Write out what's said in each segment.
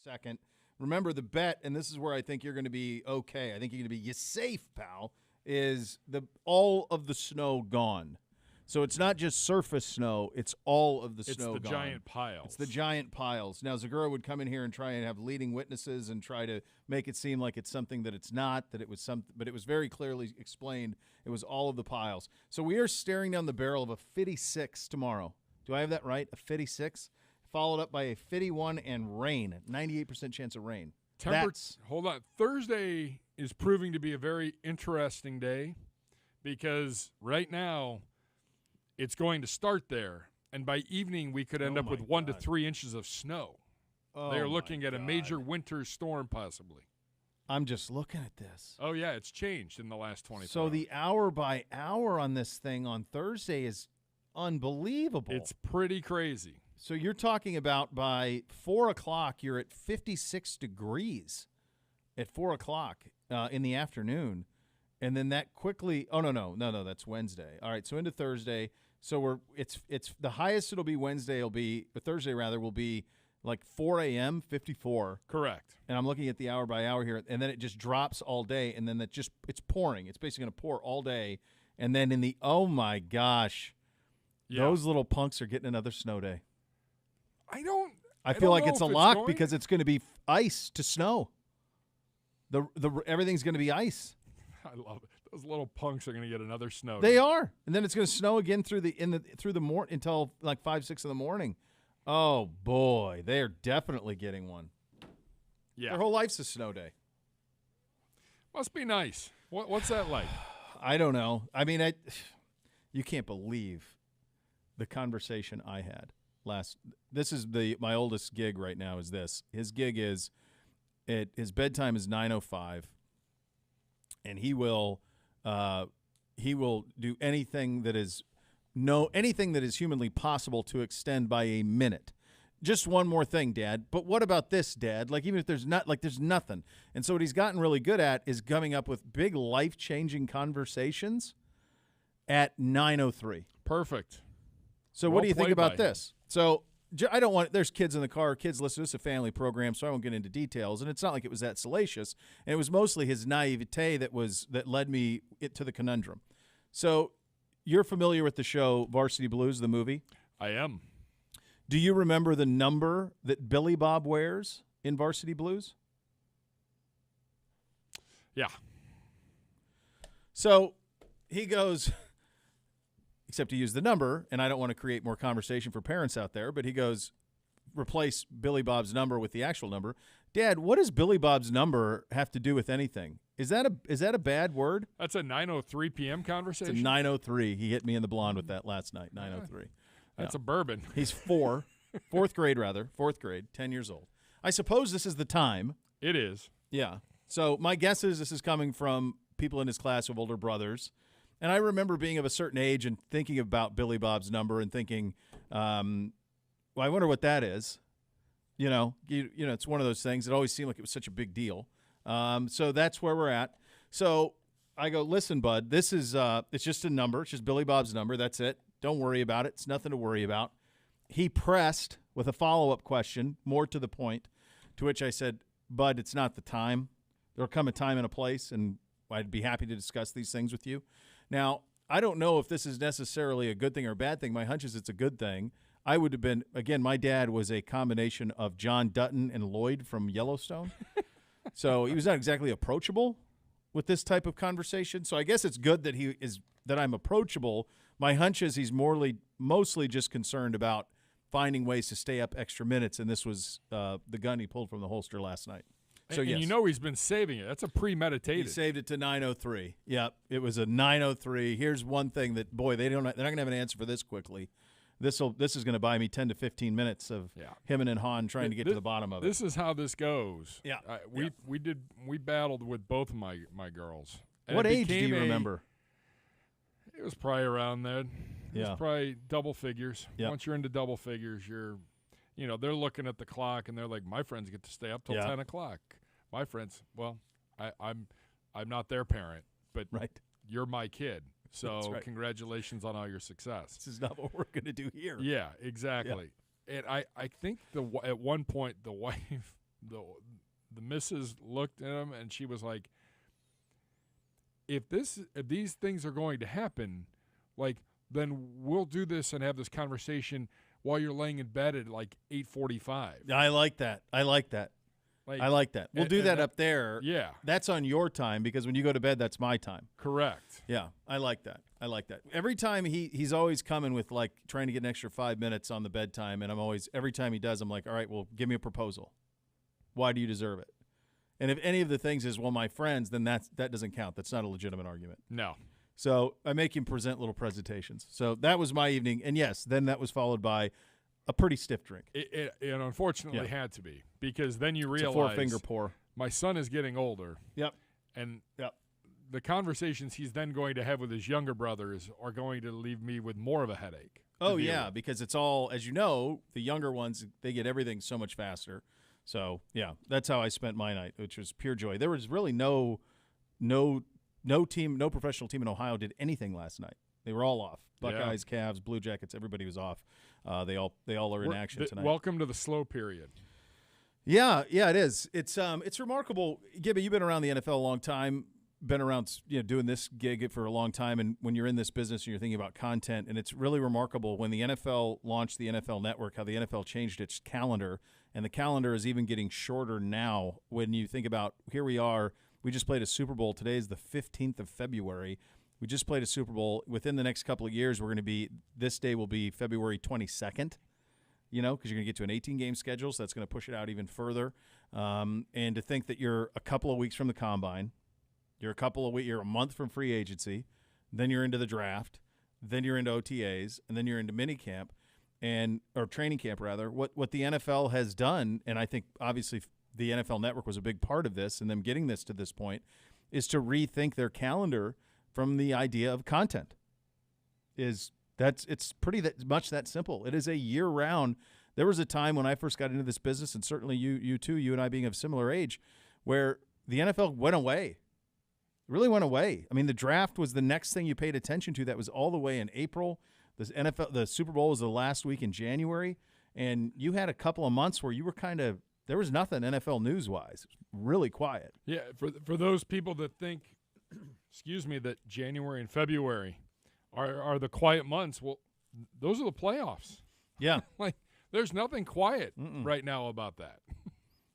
second. Remember the bet, and this is where I think you're going to be okay. I think you're going to be safe, pal, is all of the snow gone. So it's not just surface snow, it's all of the snow gone. It's the giant piles. It's the giant piles. Now, Zegura would come in here and try and have leading witnesses and try to make it seem like it's something that it's not, that it was something, but it was very clearly explained it was all of the piles. So we are staring down the barrel of a 56 tomorrow. Do I have that right? A 56? Followed up by a 51 and rain, 98% chance of rain. Hold on. Thursday is proving to be a very interesting day because right now it's going to start there, and by evening we could end up with 1 to 3 inches of snow. They are looking at a major winter storm possibly. I'm just looking at this. Oh, yeah, it's changed in the last 24 hours. So the hour by hour on this thing on Thursday is unbelievable. It's pretty crazy. So you're talking about by 4 o'clock, you're at 56 degrees at 4 o'clock in the afternoon. And then that quickly – no, that's Wednesday. All right, so into Thursday. So it's the highest it'll be Wednesday Thursday will be like 4 a.m., 54. Correct. And I'm looking at the hour by hour here, and then it just drops all day, and then it's pouring. It's basically going to pour all day. And then oh, my gosh, those little punks are getting another snow day. I feel like it's a lock because it's going to be ice to snow. Everything's going to be ice. I love it. Those little punks are going to get another snow day. They are, and then it's going to snow again through the morning until like 5, 6 in the morning. Oh boy, they are definitely getting one. Yeah, their whole life's a snow day. Must be nice. What's that like? I don't know. I mean, you can't believe the conversation I had last. This is my oldest gig right now. Is this his gig? His bedtime is 9:05, and he will do anything that is humanly possible to extend by a minute. Just one more thing, Dad. But what about this, Dad? Like, even if there's nothing. And so what he's gotten really good at is coming up with big life-changing conversations at 9:03. Perfect. So what do you think about this? So I don't want – there's kids in the car. Kids listen to this, a family program, so I won't get into details. And it's not like it was that salacious. And it was mostly his naivete that led me to the conundrum. So you're familiar with the show Varsity Blues, the movie? I am. Do you remember the number that Billy Bob wears in Varsity Blues? Yeah. So he goes – except to use the number, and I don't want to create more conversation for parents out there, but he goes, replace Billy Bob's number with the actual number. Dad, what does Billy Bob's number have to do with anything? Is that a bad word? That's a 9:03 p.m. conversation? It's a 9:03. He hit me in the blonde with that last night, 9:03. That's a bourbon. He's fourth grade, 10 years old. I suppose this is the time. It is. Yeah. So my guess is this is coming from people in his class of older brothers. And I remember being of a certain age and thinking about Billy Bob's number and thinking, well, I wonder what that is. You know, it's one of those things. It always seemed like it was such a big deal. So that's where we're at. So I go, listen, bud, this is it's just a number. It's just Billy Bob's number. That's it. Don't worry about it. It's nothing to worry about. He pressed with a follow-up question, more to the point, to which I said, bud, it's not the time. There'll come a time and a place, and I'd be happy to discuss these things with you. Now, I don't know if this is necessarily a good thing or a bad thing. My hunch is it's a good thing. I would have been, again, my dad was a combination of John Dutton and Lloyd from Yellowstone. So he was not exactly approachable with this type of conversation. So I guess it's good that I'm approachable. My hunch is he's mostly just concerned about finding ways to stay up extra minutes, and this was the gun he pulled from the holster last night. So and yes. You know he's been saving it. That's a premeditated. He saved it to 9:03. Yep, it was a 9:03. Here's one thing that, boy, they're not going to have an answer for this quickly. This is going to buy me 10 to 15 minutes of him and Han trying to get to the bottom of it. This is how this goes. Yeah, we battled with both of my girls. And what age do you remember? It was probably around then. It was probably double figures. Yep. Once you're into double figures, they're looking at the clock and they're like, my friends get to stay up till 10 o'clock. My friends, well, I'm not their parent, but you're my kid. So congratulations on all your success. This is not what we're going to do here. Yeah, exactly. Yeah. And I think at one point the wife the missus looked at him and she was like, if these things are going to happen, like, then we'll do this and have this conversation while you're laying in bed at like 8:45. I like that. I like that. We'll do that up there. Yeah. That's on your time because when you go to bed, that's my time. Correct. Yeah, I like that. Every time he's always coming with like trying to get an extra 5 minutes on the bedtime, and every time he does, I'm like, all right, well, give me a proposal. Why do you deserve it? And if any of the things is, well, my friends, then that doesn't count. That's not a legitimate argument. No. So I make him present little presentations. So that was my evening, and yes, then that was followed by a pretty stiff drink. It unfortunately had to be, because then you realize it's a 4-finger pour. My son is getting older. Yep. And the conversations he's then going to have with his younger brothers are going to leave me with more of a headache. Oh, yeah, because it's all, as you know, the younger ones, they get everything so much faster. So, yeah, that's how I spent my night, which was pure joy. There was really no professional team in Ohio did anything last night. They were all off. Buckeyes, Cavs, Blue Jackets, everybody was off. They all are in action tonight. Welcome to the slow period. Yeah, it is. It's remarkable. Gibby, you've been around the NFL a long time, been around doing this gig for a long time, and when you're in this business and you're thinking about content, and it's really remarkable when the NFL launched the NFL Network, how the NFL changed its calendar, and the calendar is even getting shorter now when you think about, here we are, we just played a Super Bowl. Today is the 15th of February. We just played a Super Bowl. Within the next couple of years, this day will be February 22nd, because you're going to get to an 18-game schedule, so that's going to push it out even further. And to think that you're a couple of weeks from the Combine, you're a month from free agency, then you're into the draft, then you're into OTAs, and then you're into minicamp, or training camp, rather. What the NFL has done, and I think obviously the NFL Network was a big part of this, and them getting this to this point, is to rethink their calendar from the idea of content. It's pretty much that simple. It is a year-round. There was a time when I first got into this business, and certainly you too, you and I being of similar age, where the NFL went away. It really went away. I mean, the draft was the next thing you paid attention to. That was all the way in April. The Super Bowl was the last week in January, and you had a couple of months where you were there was nothing NFL news-wise. It was really quiet. Yeah, for those people that think, that January and February are the quiet months, well, those are the playoffs. Yeah. Like, there's nothing quiet right now about that.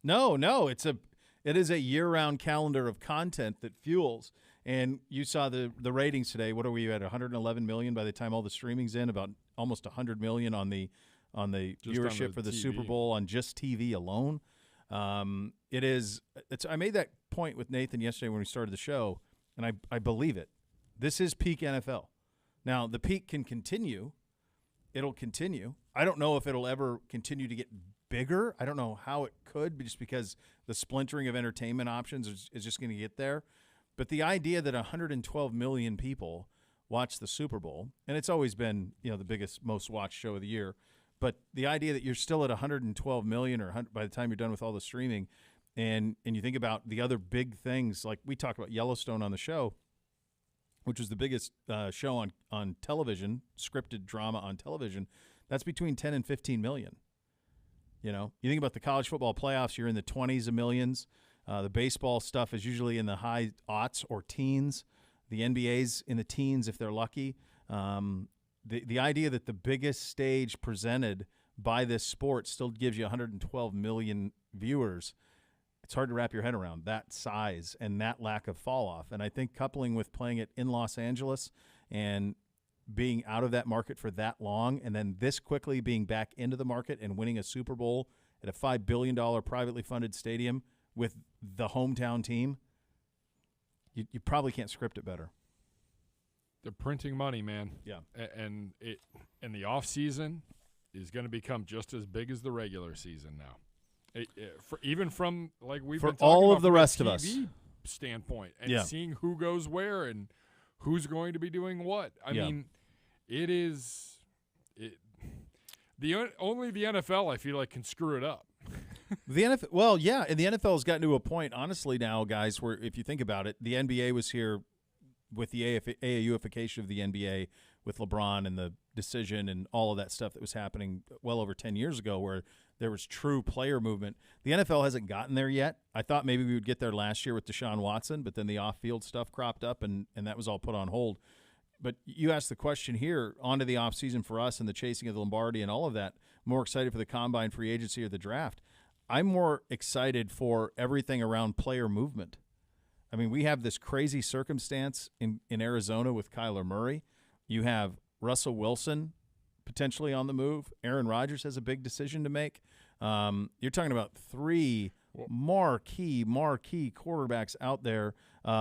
No, it is a year-round calendar of content that fuels. And you saw the ratings today. What are we at? 111 million by the time all the streaming's in. About almost 100 million on the viewership for the TV. Super Bowl on just TV alone. I made that point with Nathan yesterday when we started the show, and I believe it. This is peak NFL. Now, the peak can continue. It'll continue. I don't know if it'll ever continue to get bigger. I don't know how it could, just because the splintering of entertainment options is just going to get there. But the idea that 112 million people watch the Super Bowl, and it's always been the biggest, most watched show of the year, but the idea that you're still at 112 million or by the time you're done with all the streaming, and you think about the other big things, like we talked about Yellowstone on the show, which was the biggest show on television, scripted drama on television, that's between 10 and 15 million. You think about the college football playoffs, you're in the 20s of millions. The baseball stuff is usually in the high aughts or teens. The NBA's in the teens if they're lucky. The idea that the biggest stage presented by this sport still gives you 112 million viewers, it's hard to wrap your head around that size and that lack of fall off. And I think coupling with playing it in Los Angeles and being out of that market for that long, and then this quickly being back into the market and winning a Super Bowl at a $5 billion privately funded stadium with the hometown team, you probably can't script it better. They're printing money, man. Yeah. And the offseason is going to become just as big as the regular season now. Even from, like we've been talking all about of the rest of us standpoint, and seeing who goes where and who's going to be doing what. I mean, it is only the NFL, I feel like, can screw it up. The NFL, well, yeah, and the NFL has gotten to a point, honestly, now, guys, where if you think about it, the NBA was here with the AAUification of the NBA with LeBron and the decision and all of that stuff that was happening well over 10 years ago, where there was true player movement. The NFL hasn't gotten there yet. I thought maybe we would get there last year with Deshaun Watson, but then the off-field stuff cropped up, and that was all put on hold. But you asked the question here, onto the offseason for us and the chasing of the Lombardi and all of that, more excited for the combine, free agency, or the draft. I'm more excited for everything around player movement. I mean, we have this crazy circumstance in Arizona with Kyler Murray. You have Russell Wilson potentially on the move. Aaron Rodgers has a big decision to make. You're talking about three marquee quarterbacks out there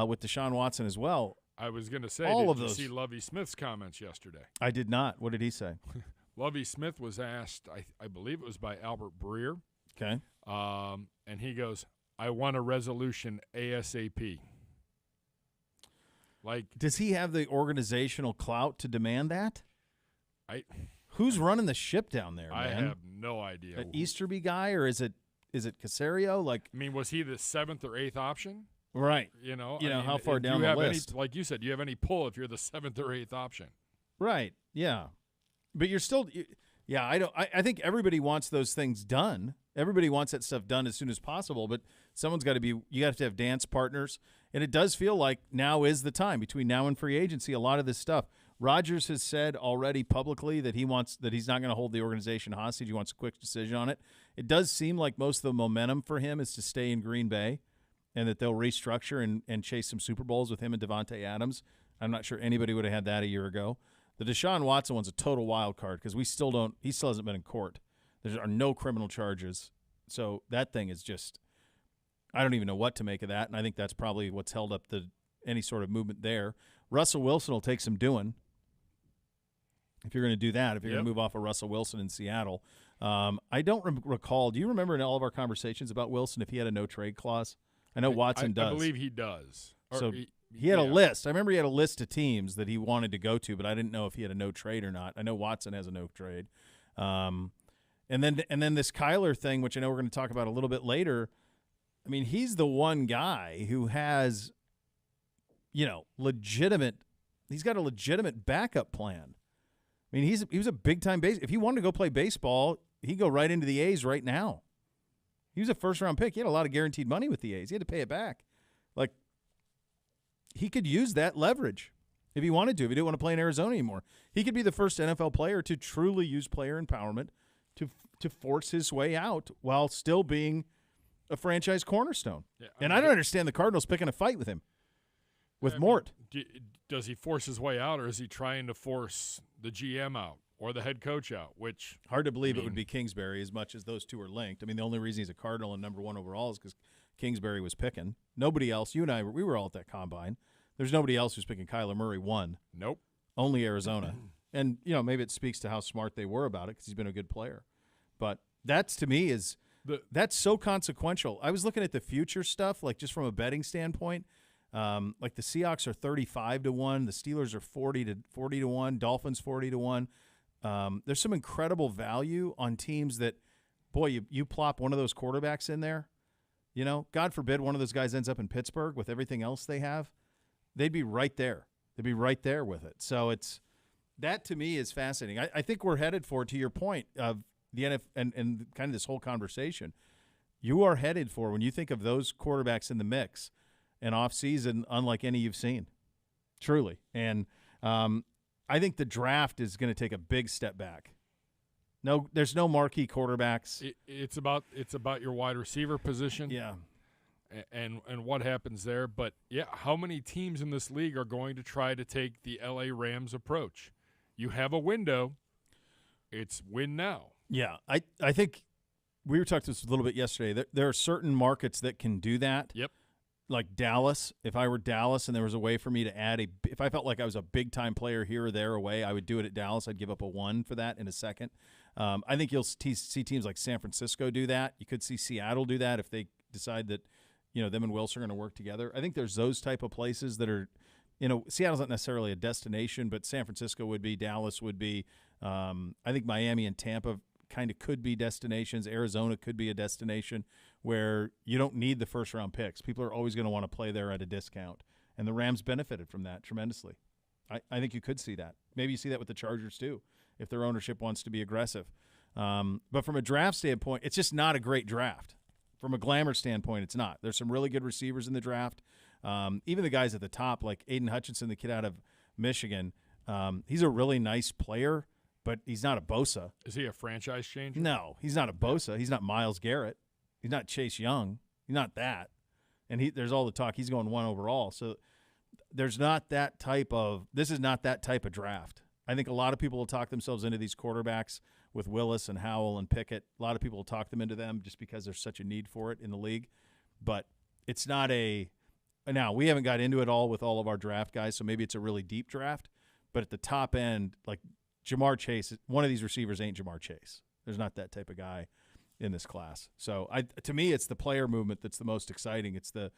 with Deshaun Watson as well. I was going to say, did you see Lovie Smith's comments yesterday? I did not. What did he say? Lovie Smith was asked, I believe it was by Albert Breer. Okay. And he goes, I want a resolution ASAP. Like, does he have the organizational clout to demand that? Who's running the ship down there, man? I have no idea. An Easterby guy, or is it Caserio? Like, I mean, was he the 7th or 8th option? Right. You know, how far down the list? Like you said, do you have any pull if you're the 7th or 8th option? Right. Yeah. But you're still I think everybody wants those things done. Everybody wants that stuff done as soon as possible, but someone's got to be – you have to have dance partners. And it does feel like now is the time. Between now and free agency, a lot of this stuff. Rodgers has said already publicly that he's not going to hold the organization hostage. He wants a quick decision on it. It does seem like most of the momentum for him is to stay in Green Bay and that they'll restructure and chase some Super Bowls with him and Devontae Adams. I'm not sure anybody would have had that a year ago. The Deshaun Watson one's a total wild card because he still hasn't been in court. There are no criminal charges. So that thing is just – I don't even know what to make of that, and I think that's probably what's held up any sort of movement there. Russell Wilson will take some doing if you're going to do that, if you're going to move off of Russell Wilson in Seattle. I don't recall – do you remember in all of our conversations about Wilson if he had a no-trade clause? I know Watson does. I believe he does. So he had a list. I remember he had a list of teams that he wanted to go to, but I didn't know if he had a no-trade or not. I know Watson has a no-trade. And then this Kyler thing, which I know we're going to talk about a little bit later, I mean, he's the one guy who has, he's got a legitimate backup plan. I mean, he was a big-time base. If he wanted to go play baseball, he'd go right into the A's right now. He was a first-round pick. He had a lot of guaranteed money with the A's. He had to pay it back. Like, he could use that leverage if he wanted to, if he didn't want to play in Arizona anymore. He could be the first NFL player to truly use player empowerment to force his way out while still being a franchise cornerstone. Yeah, I don't understand the Cardinals picking a fight with him, with Mort. Does he force his way out, or is he trying to force the GM out or the head coach out? Which hard to believe it would be Kingsbury as much as those two are linked. I mean, the only reason he's a Cardinal and number 1 overall is because Kingsbury was picking. Nobody else. You and I, we were all at that combine. There's nobody else who's picking Kyler Murray 1. Nope. Only Arizona. And, maybe it speaks to how smart they were about it because he's been a good player. But that's, to me, that's so consequential. I was looking at the future stuff, like just from a betting standpoint. Like the Seahawks are 35-1, the Steelers are 40-1, Dolphins 40-1. There's some incredible value on teams that, boy, you plop one of those quarterbacks in there. God forbid one of those guys ends up in Pittsburgh with everything else they have. They'd be right there. They'd be right there with it. So that to me is fascinating. I think we're headed for, to your point of the NFL and kind of this whole conversation, you are headed for, when you think of those quarterbacks in the mix, an offseason unlike any you've seen, truly. And I think the draft is going to take a big step back. No, there's no marquee quarterbacks. It's about your wide receiver position. Yeah. And what happens there. But, yeah, how many teams in this league are going to try to take the L.A. Rams approach? You have a window. It's win now. Yeah, I think we were talking this a little bit yesterday. There are certain markets that can do that. Yep. Like Dallas. If I were Dallas and there was a way for me to add if I felt like I was a big-time player here or there away, I would do it at Dallas. I'd give up a 1 for that in a second. I think you'll see teams like San Francisco do that. You could see Seattle do that if they decide that, them and Wilson are going to work together. I think there's those type of places that are, Seattle's not necessarily a destination, but San Francisco would be, Dallas would be. I think Miami and Tampa kind of could be destinations. Arizona could be a destination where you don't need the first-round picks. People are always going to want to play there at a discount, and the Rams benefited from that tremendously. I think you could see that. Maybe you see that with the Chargers too, if their ownership wants to be aggressive. But from a draft standpoint, it's just not a great draft. From a glamour standpoint, it's not. There's some really good receivers in the draft. Even the guys at the top, like Aiden Hutchinson, the kid out of Michigan, he's a really nice player, but he's not a Bosa. Is he a franchise changer? No, he's not a Bosa. He's not Myles Garrett. He's not Chase Young. He's not that. And there's all the talk. He's going 1 overall. So there's not that type of – this is not that type of draft. I think a lot of people will talk themselves into these quarterbacks with Willis and Howell and Pickett. A lot of people will talk them into them just because there's such a need for it in the league. But it's not a – now, we haven't got into it all with all of our draft guys, so maybe it's a really deep draft. But at the top end, like Jamar Chase, one of these receivers ain't Jamar Chase. There's not that type of guy in this class. So to me, it's the player movement that's the most exciting. And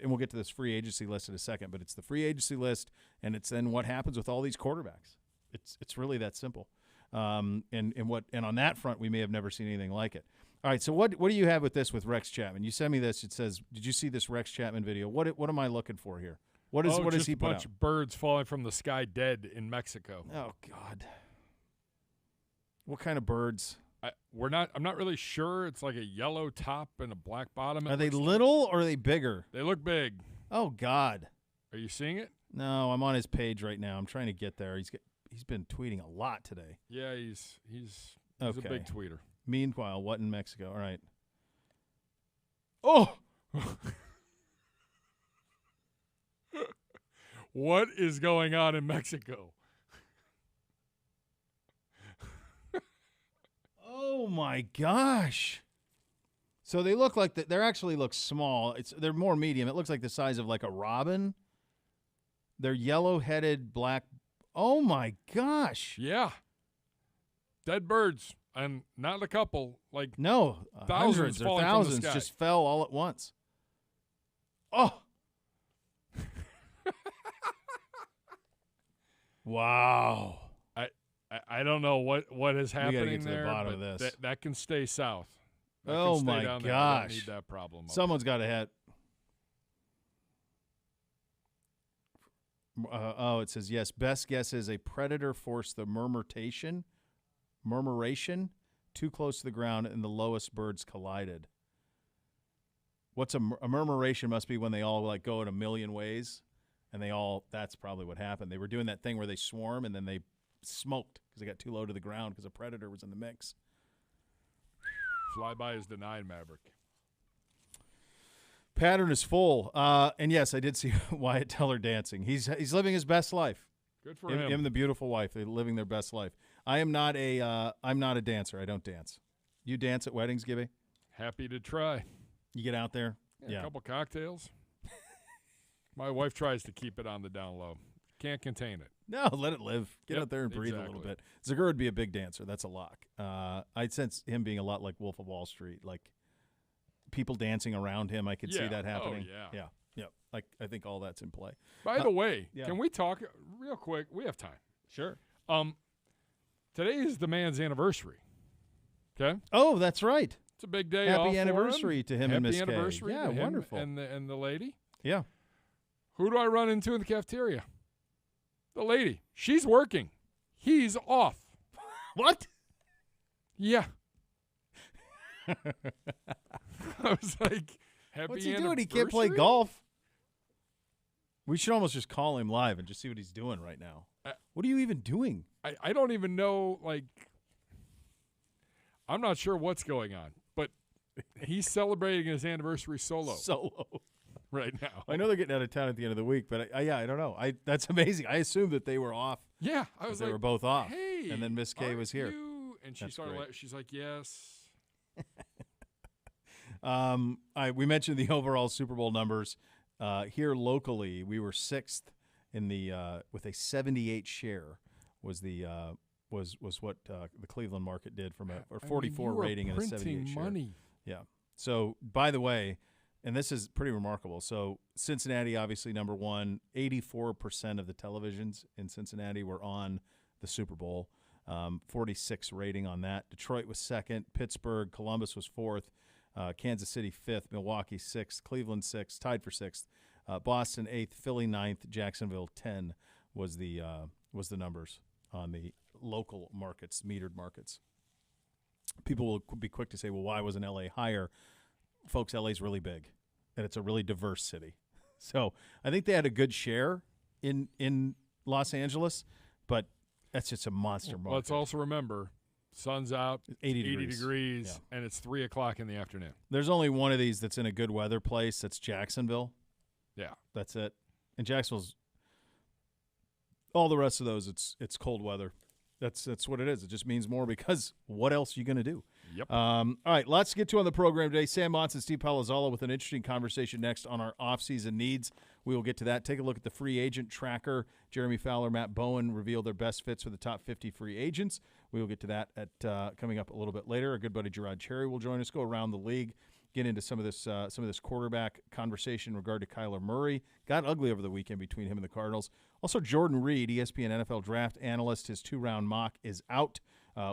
we'll get to this free agency list in a second, but it's the free agency list, and it's then what happens with all these quarterbacks. It's really that simple. And on that front, we may have never seen anything like it. All right, so what do you have with this with Rex Chapman? You sent me this. It says, "Did you see this Rex Chapman video? What am I looking for here? What is he put out?" Just a bunch of birds falling from the sky dead in Mexico. Oh God. What kind of birds? I'm not really sure. It's like a yellow top and a black bottom. Are they little or are they bigger? They look big. Oh God. Are you seeing it? No, I'm on his page right now. I'm trying to get there. He's been tweeting a lot today. Yeah, he's a big tweeter. Meanwhile, what in Mexico? All right. Oh. What is going on in Mexico? Oh my gosh. So they look like they actually look small. They're more medium. It looks like the size of like a robin. They're yellow-headed black. Oh my gosh. Yeah. Dead birds, and not a couple, like no, thousands hundreds or falling thousands from the sky. just fell all at once. Oh. Wow. I don't know what is happening get to the there, bottom but of this. that can stay south. That Oh can stay my down there. I gosh. don't need that problem. Someone's got a head. It says, yes, best guess is a predator forced the murmuration too close to the ground and the lowest birds collided. What's a murmuration must be when they all like go in a million ways, and that's probably what happened. They were doing that thing where they swarm and then they smoked because they got too low to the ground because a predator was in the mix. Flyby is denied, Maverick. Pattern is full. And yes, I did see Wyatt Teller dancing. He's living his best life. Good for him. Him and the beautiful wife, they're living their best life. I'm not a dancer. I don't dance. You dance at weddings, Gibby? Happy to try. You get out there? Yeah. A couple cocktails. My wife tries to keep it on the down low. Can't contain it. No, let it live. Get out there and breathe a little bit. Zegura would be a big dancer. That's a lock. I'd sense him being a lot like Wolf of Wall Street, like people dancing around him. I could see that happening. Oh, yeah. Like I think all that's in play. By the way, can we talk real quick? We have time. Sure. Today is the man's anniversary. Okay. Oh, that's right. It's a big day. Happy anniversary to him and Miss Kay. Happy anniversary. Yeah, wonderful. And the lady. Yeah. Who do I run into in the cafeteria? The lady. She's working. He's off. What? Yeah. I was like, happy What's he anniversary? doing? He can't play golf. We should almost just call him live and just see what he's doing right now. What are you even doing? I don't even know, like, I'm not sure what's going on, but he's celebrating his anniversary solo right now. I know they're getting out of town at the end of the week, but I don't know. That's amazing. I assumed that they were off. Yeah, I was they like, were both off. Hey, and then Miss Kay was here. And she she's like, yes. We mentioned the overall Super Bowl numbers. Here locally, we were sixth in the with a 78 share was what the Cleveland market did from a 44 rating and a 78 share. Money. Yeah. So by the way, and this is pretty remarkable. So Cincinnati obviously number one. 84% of the televisions in Cincinnati were on the Super Bowl. 46 rating on that. Detroit was second. Pittsburgh, Columbus was fourth. Kansas City fifth. Milwaukee sixth. Cleveland sixth. Tied for sixth. Boston eighth. Philly ninth. Jacksonville 10 was the numbers on the local markets, metered markets. people will be quick to say, well, why wasn't LA higher? Folks, LA's really big, and it's a really diverse city. So I think they had a good share in Los Angeles, but that's just a monster market. Let's also remember, sun's out, 80 degrees yeah. and it's 3 o'clock in the afternoon. There's only one of these that's in a good weather place. That's Jacksonville. Yeah. That's it. And Jacksonville's all the rest of those, it's cold weather. That's what it is. It just means more because what else are you going to do? Yep. All right, lots to get to on the program today. Sam Motz and Steve Palazzolo with an interesting conversation next on our offseason needs. We will get to that. Take a look at the free agent tracker. Jeremy Fowler, Matt Bowen revealed their best fits for the top 50 free agents. We will get to that at coming up a little bit later. Our good buddy Gerard Cherry will join us, go around the league, get into some of this quarterback conversation in regard to Kyler Murray. Got ugly over the weekend between him and the Cardinals. Also, Jordan Reed, ESPN NFL draft analyst, his 2-round mock is out.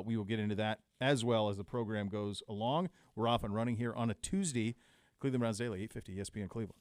We will get into that as well as the program goes along. We're off and running here on a Tuesday. Cleveland Browns Daily, 850 ESPN Cleveland.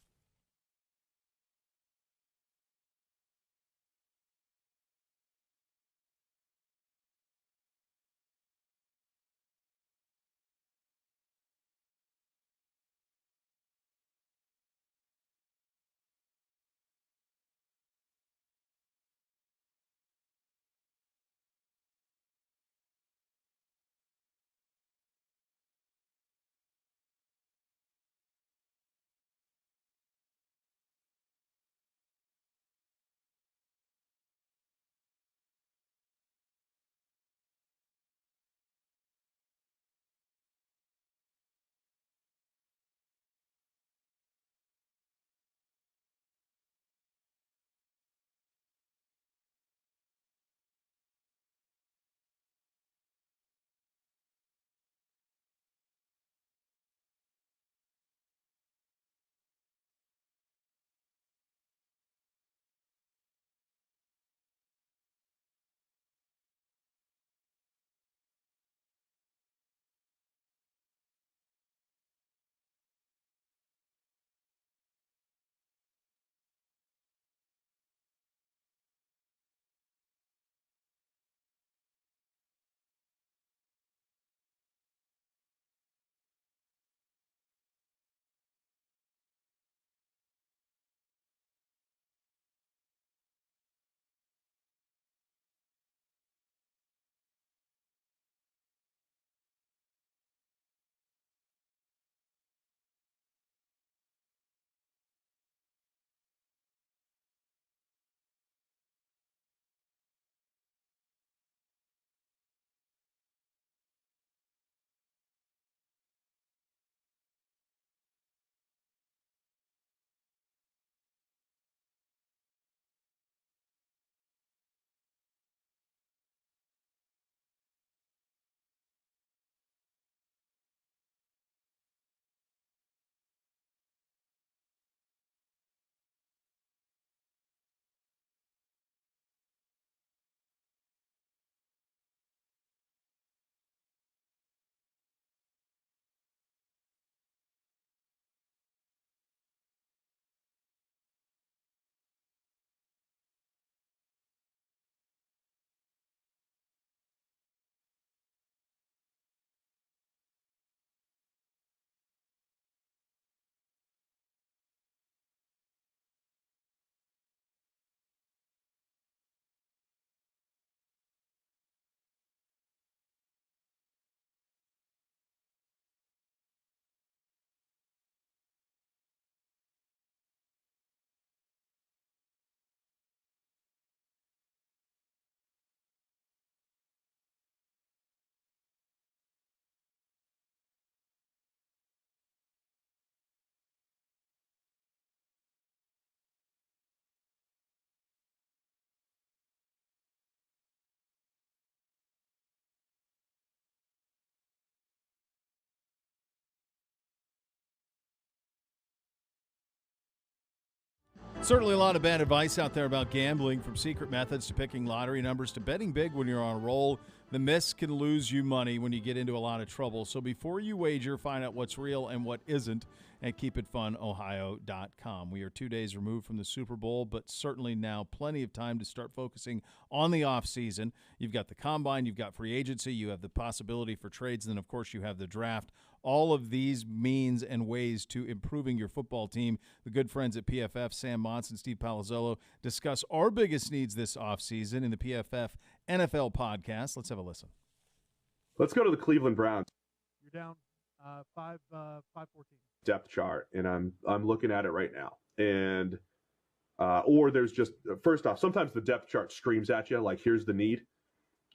Certainly a lot of bad advice out there about gambling, from secret methods to picking lottery numbers to betting big when you're on a roll. The miss can lose you money when you get into a lot of trouble. So before you wager, find out what's real and what isn't at keepitfunohio.com. We are 2 days removed from the Super Bowl, but certainly now plenty of time to start focusing on the offseason. You've got the combine, you've got free agency, you have the possibility for trades, and then, of course, you have the draft. All of these means and ways to improving your football team. The good friends at PFF, Sam Mons and Steve Palazzolo, discuss our biggest needs this offseason in the PFF NFL podcast. Let's have a listen. Let's go to the Cleveland Browns. You're down 5-14. Depth chart, and I'm looking at it right now. And or there's just, first off, sometimes the depth chart screams at you like, here's the need.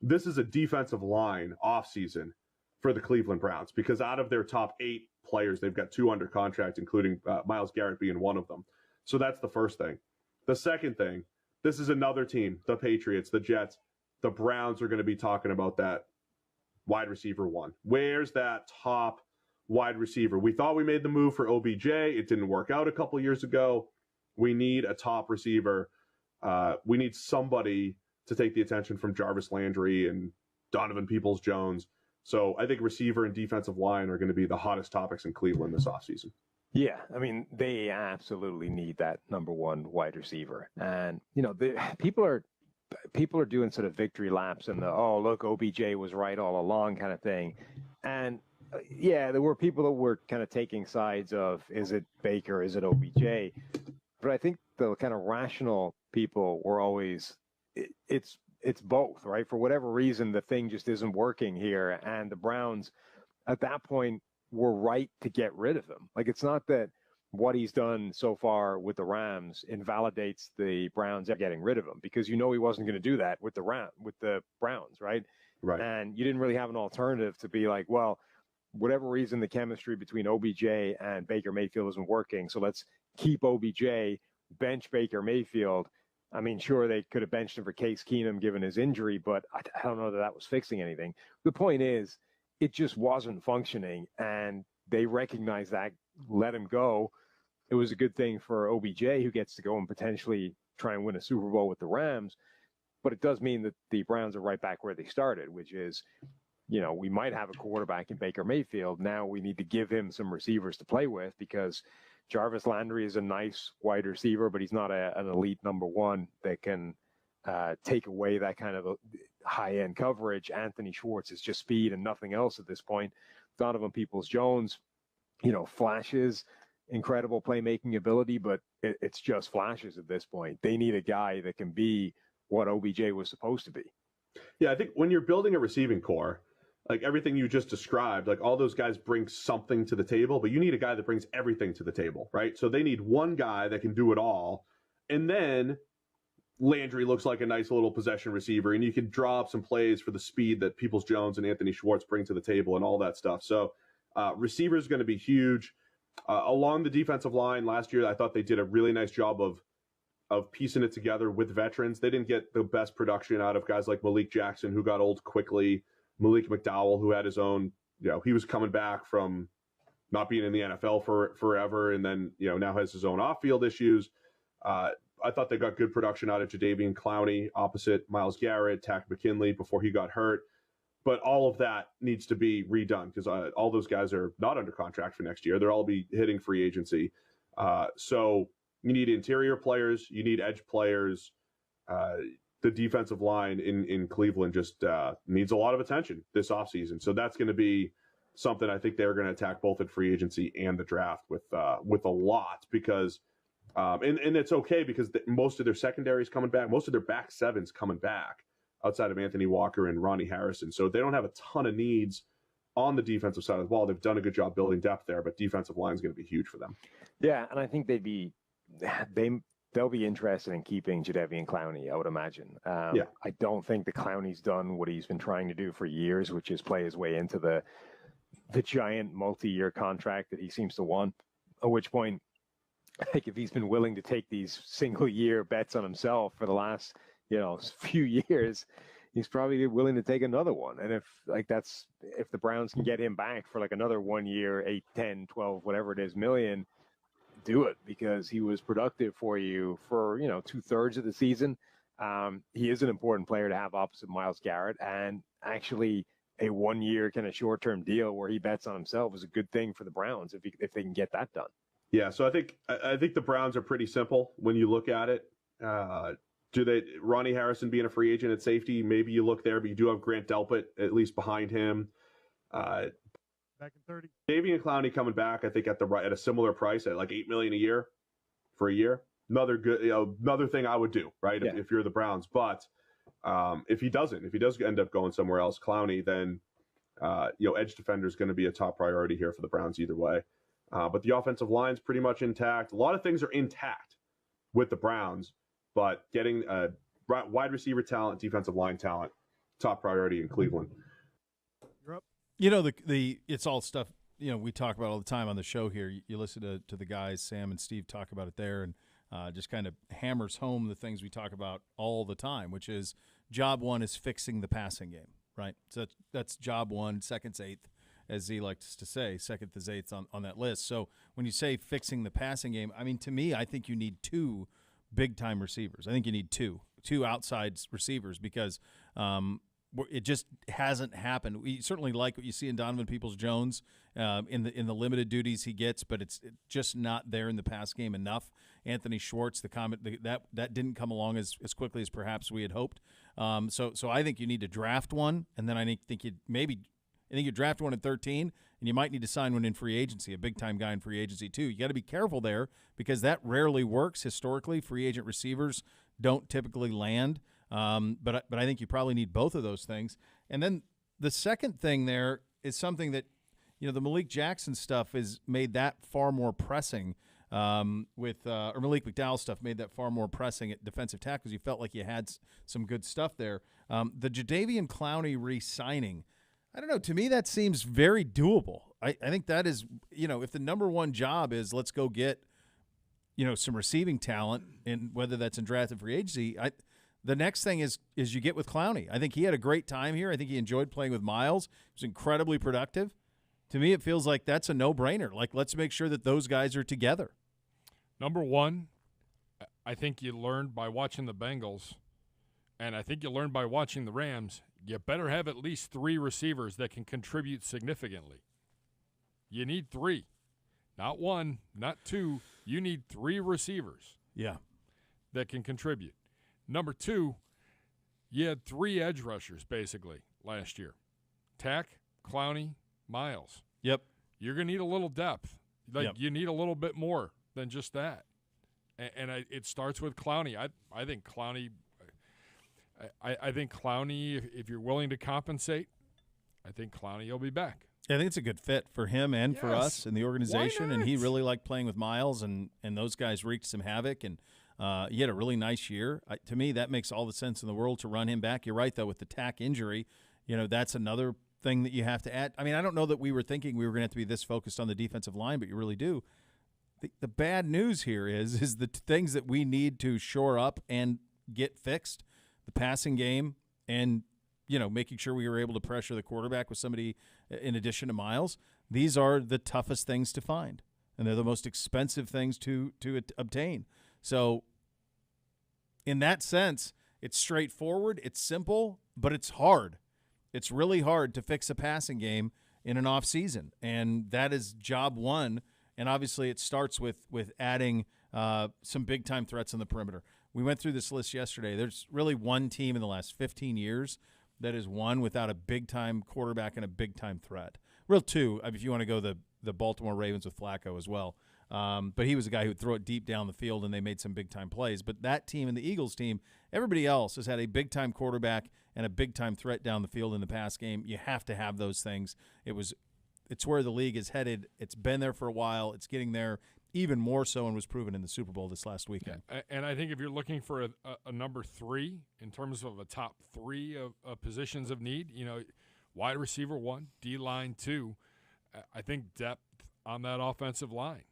This is a defensive line offseason for the Cleveland Browns, because out of their top 8 players, they've got 2 under contract, including Myles Garrett being one of them. So that's the first thing. The second thing, this is another team, the Patriots, the Jets, the Browns are going to be talking about that wide receiver one. Where's that top wide receiver? We thought we made the move for OBJ. It didn't work out a couple years ago. We need a top receiver. We need somebody to take the attention from Jarvis Landry and Donovan Peoples-Jones. So I think receiver and defensive line are going to be the hottest topics in Cleveland this offseason. Yeah, I mean, they absolutely need that number one wide receiver. And, you know, people are doing sort of victory laps and look, OBJ was right all along kind of thing. And, yeah, there were people that were kind of taking sides of, is it Baker, is it OBJ? But I think the kind of rational people were always, it's both, right? For whatever reason, the thing just isn't working here. And the Browns, at that point, were right to get rid of him. Like, it's not that what he's done so far with the Rams invalidates the Browns getting rid of him, because you know he wasn't going to do that with the Browns, right? Right. And you didn't really have an alternative to be like, well, whatever reason, the chemistry between OBJ and Baker Mayfield isn't working, so let's keep OBJ, bench Baker Mayfield. I mean, sure, they could have benched him for Case Keenum given his injury, but I don't know that was fixing anything. The point is, it just wasn't functioning, and they recognized that, let him go. It was a good thing for OBJ, who gets to go and potentially try and win a Super Bowl with the Rams, but it does mean that the Browns are right back where they started, which is, you know, we might have a quarterback in Baker Mayfield. Now we need to give him some receivers to play with, because Jarvis Landry is a nice wide receiver, but he's not an elite number one that can take away that kind of high-end coverage. Anthony Schwartz is just speed and nothing else at this point. Donovan Peoples-Jones, you know, flashes, incredible playmaking ability, but it's just flashes at this point. They need a guy that can be what OBJ was supposed to be. Yeah, I think when you're building a receiving core, like everything you just described, like all those guys bring something to the table, but you need a guy that brings everything to the table, right? So they need one guy that can do it all. And then Landry looks like a nice little possession receiver, and you can draw up some plays for the speed that Peoples-Jones and Anthony Schwartz bring to the table and all that stuff. So receiver is going to be huge. Along the defensive line last year, I thought they did a really nice job of piecing it together with veterans. They didn't get the best production out of guys like Malik Jackson, who got old quickly. Malik McDowell, who had his own, you know, he was coming back from not being in the NFL for forever, and then, you know, now has his own off-field issues. I thought they got good production out of Jadeveon Clowney opposite Myles Garrett, Tack McKinley before he got hurt. But all of that needs to be redone, because all those guys are not under contract for next year. They'll all be hitting free agency. So you need interior players, you need edge players. The defensive line in Cleveland just needs a lot of attention this offseason. So that's going to be something I think they're going to attack both at free agency and the draft with a lot, because and it's okay, because most of their secondary is coming back. Most of their back seven's coming back outside of Anthony Walker and Ronnie Harrison. So they don't have a ton of needs on the defensive side of the ball. They've done a good job building depth there, but defensive line is going to be huge for them. Yeah, and I think they'll be interested in keeping Jadeveon Clowney, I would imagine. Yeah. I don't think the Clowney's done what he's been trying to do for years, which is play his way into the giant multi-year contract that he seems to want, at which point, I think if he's been willing to take these single-year bets on himself for the last, few years, he's probably willing to take another one. And if the Browns can get him back for like another 1 year, 8, 10, 12, whatever it is, million, do it, because he was productive for you for, 2/3 of the season. He is an important player to have opposite Myles Garrett, and actually a 1-year kind of short-term deal where he bets on himself is a good thing for the Browns if they can get that done. Yeah, so I think the Browns are pretty simple when you look at it. Ronnie Harrison being a free agent at safety, maybe you look there, but you do have Grant Delpit at least behind him. Back in 30. Davian Clowney coming back, I think at a similar price at like $8 million a year for a year. Another thing I would do, right? Yeah. If you're the Browns, but if he does end up going somewhere else, Clowney, then edge defender is going to be a top priority here for the Browns either way. But the offensive line's pretty much intact. A lot of things are intact with the Browns, but getting wide receiver talent, defensive line talent, top priority in Cleveland. You're up. It's all stuff we talk about all the time on the show here. You listen to the guys, Sam and Steve, talk about it there, and just kind of hammers home the things we talk about all the time, which is job one is fixing the passing game, right? So that's job one, second's eighth, as Z likes to say. Second is eighth on that list. So when you say fixing the passing game, I mean, to me, I think you need two big-time receivers. I think you need two outside receivers because it just hasn't happened. We certainly like what you see in Donovan Peoples-Jones in the limited duties he gets, but it's just not there in the pass game enough. Anthony Schwartz, that didn't come along as quickly as perhaps we had hoped. So I think you need to draft one, and then I think you draft one at 13, and you might need to sign one in free agency, a big-time guy in free agency too. You got to be careful there because that rarely works historically. Free agent receivers don't typically land. But I think you probably need both of those things. And then the second thing there is something that, the Malik Jackson stuff is made that far more pressing or Malik McDowell stuff made that far more pressing at defensive tackles. You felt like you had some good stuff there. The Jadeveon Clowney re-signing, I don't know. To me, that seems very doable. I think that is, if the number one job is let's go get, some receiving talent, and whether that's in draft and free agency, the next thing is you get with Clowney. I think he had a great time here. I think he enjoyed playing with Myles. He was incredibly productive. To me, it feels like that's a no-brainer. Like, let's make sure that those guys are together. Number one, I think you learned by watching the Bengals, and I think you learned by watching the Rams, you better have at least three receivers that can contribute significantly. You need three. Not one, not two. You need three receivers. Yeah. That can contribute. Number two, you had three edge rushers, basically, last year. Tack, Clowney, Myles. Yep. You're going to need a little depth. You need a little bit more than just that. And it starts with Clowney. I think Clowney I think Clowney, if you're willing to compensate, I think Clowney will be back. Yeah, I think it's a good fit for him and for us and the organization. And he really liked playing with Myles, and those guys wreaked some havoc. And he had a really nice year. To me, that makes all the sense in the world to run him back. You're right, though, with the Tack injury. That's another thing that you have to add. I mean, I don't know that we were thinking we were going to have to be this focused on the defensive line, but you really do. The bad news here is the things that we need to shore up and get fixed. The passing game and, making sure we were able to pressure the quarterback with somebody in addition to Myles. These are the toughest things to find, and they're the most expensive things to obtain. So in that sense, it's straightforward, it's simple, but it's hard. It's really hard to fix a passing game in an off season, and that is job one. And obviously it starts with adding some big-time threats on the perimeter. We went through this list yesterday. There's really one team in the last 15 years that has won without a big-time quarterback and a big-time threat. Real two, if you want to go the Baltimore Ravens with Flacco as well. But he was a guy who would throw it deep down the field, and they made some big-time plays. But that team and the Eagles team, everybody else has had a big-time quarterback and a big-time threat down the field in the pass game. You have to have those things. It's where the league is headed. It's been there for a while. It's getting there even more so, and was proven in the Super Bowl this last weekend. Yeah. And I think if you're looking for a number three in terms of a top three of positions of need, wide receiver one, D-line two, I think depth on that offensive line.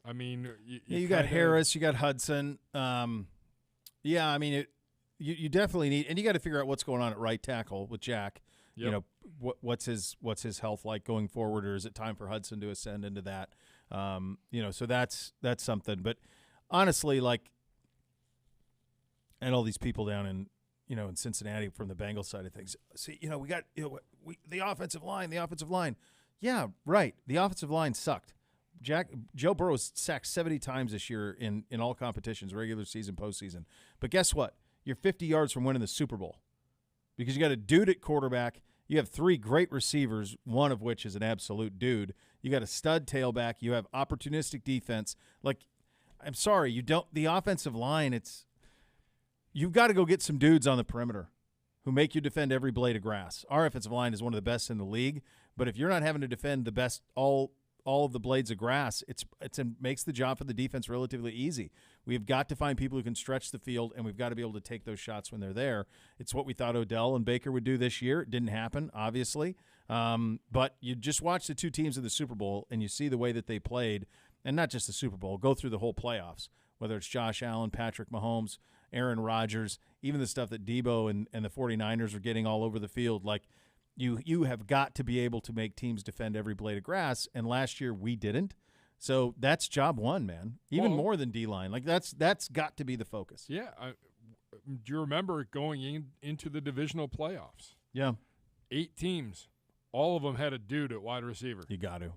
I mean, you got Harris, you got Hudson. You definitely need, and you got to figure out what's going on at right tackle with Jack. Yep. What's his health like going forward, or is it time for Hudson to ascend into that? So that's something. But honestly, and all these people down in in Cincinnati from the Bengals side of things. See, we got the offensive line. Yeah, right. The offensive line sucked. Joe Burrow was sacked 70 times this year in all competitions, regular season, postseason. But guess what? You're 50 yards from winning the Super Bowl because you got a dude at quarterback. You have 3 great receivers, one of which is an absolute dude. You got a stud tailback. You have opportunistic defense. I'm sorry, the offensive line, you've got to go get some dudes on the perimeter who make you defend every blade of grass. Our offensive line is one of the best in the league, but if you're not having to defend the best all of the blades of grass, it makes the job for the defense relatively easy. We've got to find people who can stretch the field, and we've got to be able to take those shots when they're there. It's what we thought Odell and Baker would do this year. It didn't happen, obviously. But you just watch the 2 teams of the Super Bowl, and you see the way that they played, and not just the Super Bowl, go through the whole playoffs, whether it's Josh Allen, Patrick Mahomes, Aaron Rodgers, even the stuff that Debo and the 49ers are getting all over the field. You have got to be able to make teams defend every blade of grass, and last year we didn't. So that's job one, man. Even more than D-line. That's got to be the focus. Yeah. Do you remember going into the divisional playoffs? Yeah. 8 teams. All of them had a dude at wide receiver. You got to.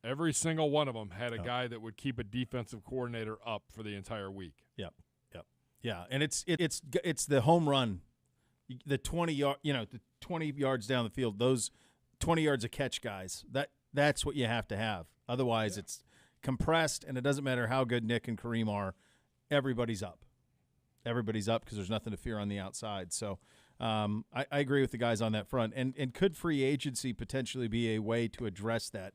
Every single one of them had a guy that would keep a defensive coordinator up for the entire week. Yep. Yeah, and it's the home run, the 20 yards down the field, those 20 yards a catch guys. That's what you have to have. Otherwise, it's compressed, and it doesn't matter how good Nick and Kareem are. Everybody's up. Everybody's up because there's nothing to fear on the outside. So I agree with the guys on that front. And could free agency potentially be a way to address that?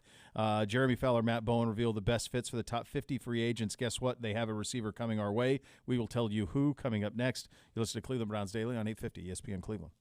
Jeremy Fowler, Matt Bowen revealed the best fits for the top 50 free agents. Guess what? They have a receiver coming our way. We will tell you who coming up next. You listen to Cleveland Browns Daily on 850 ESPN Cleveland.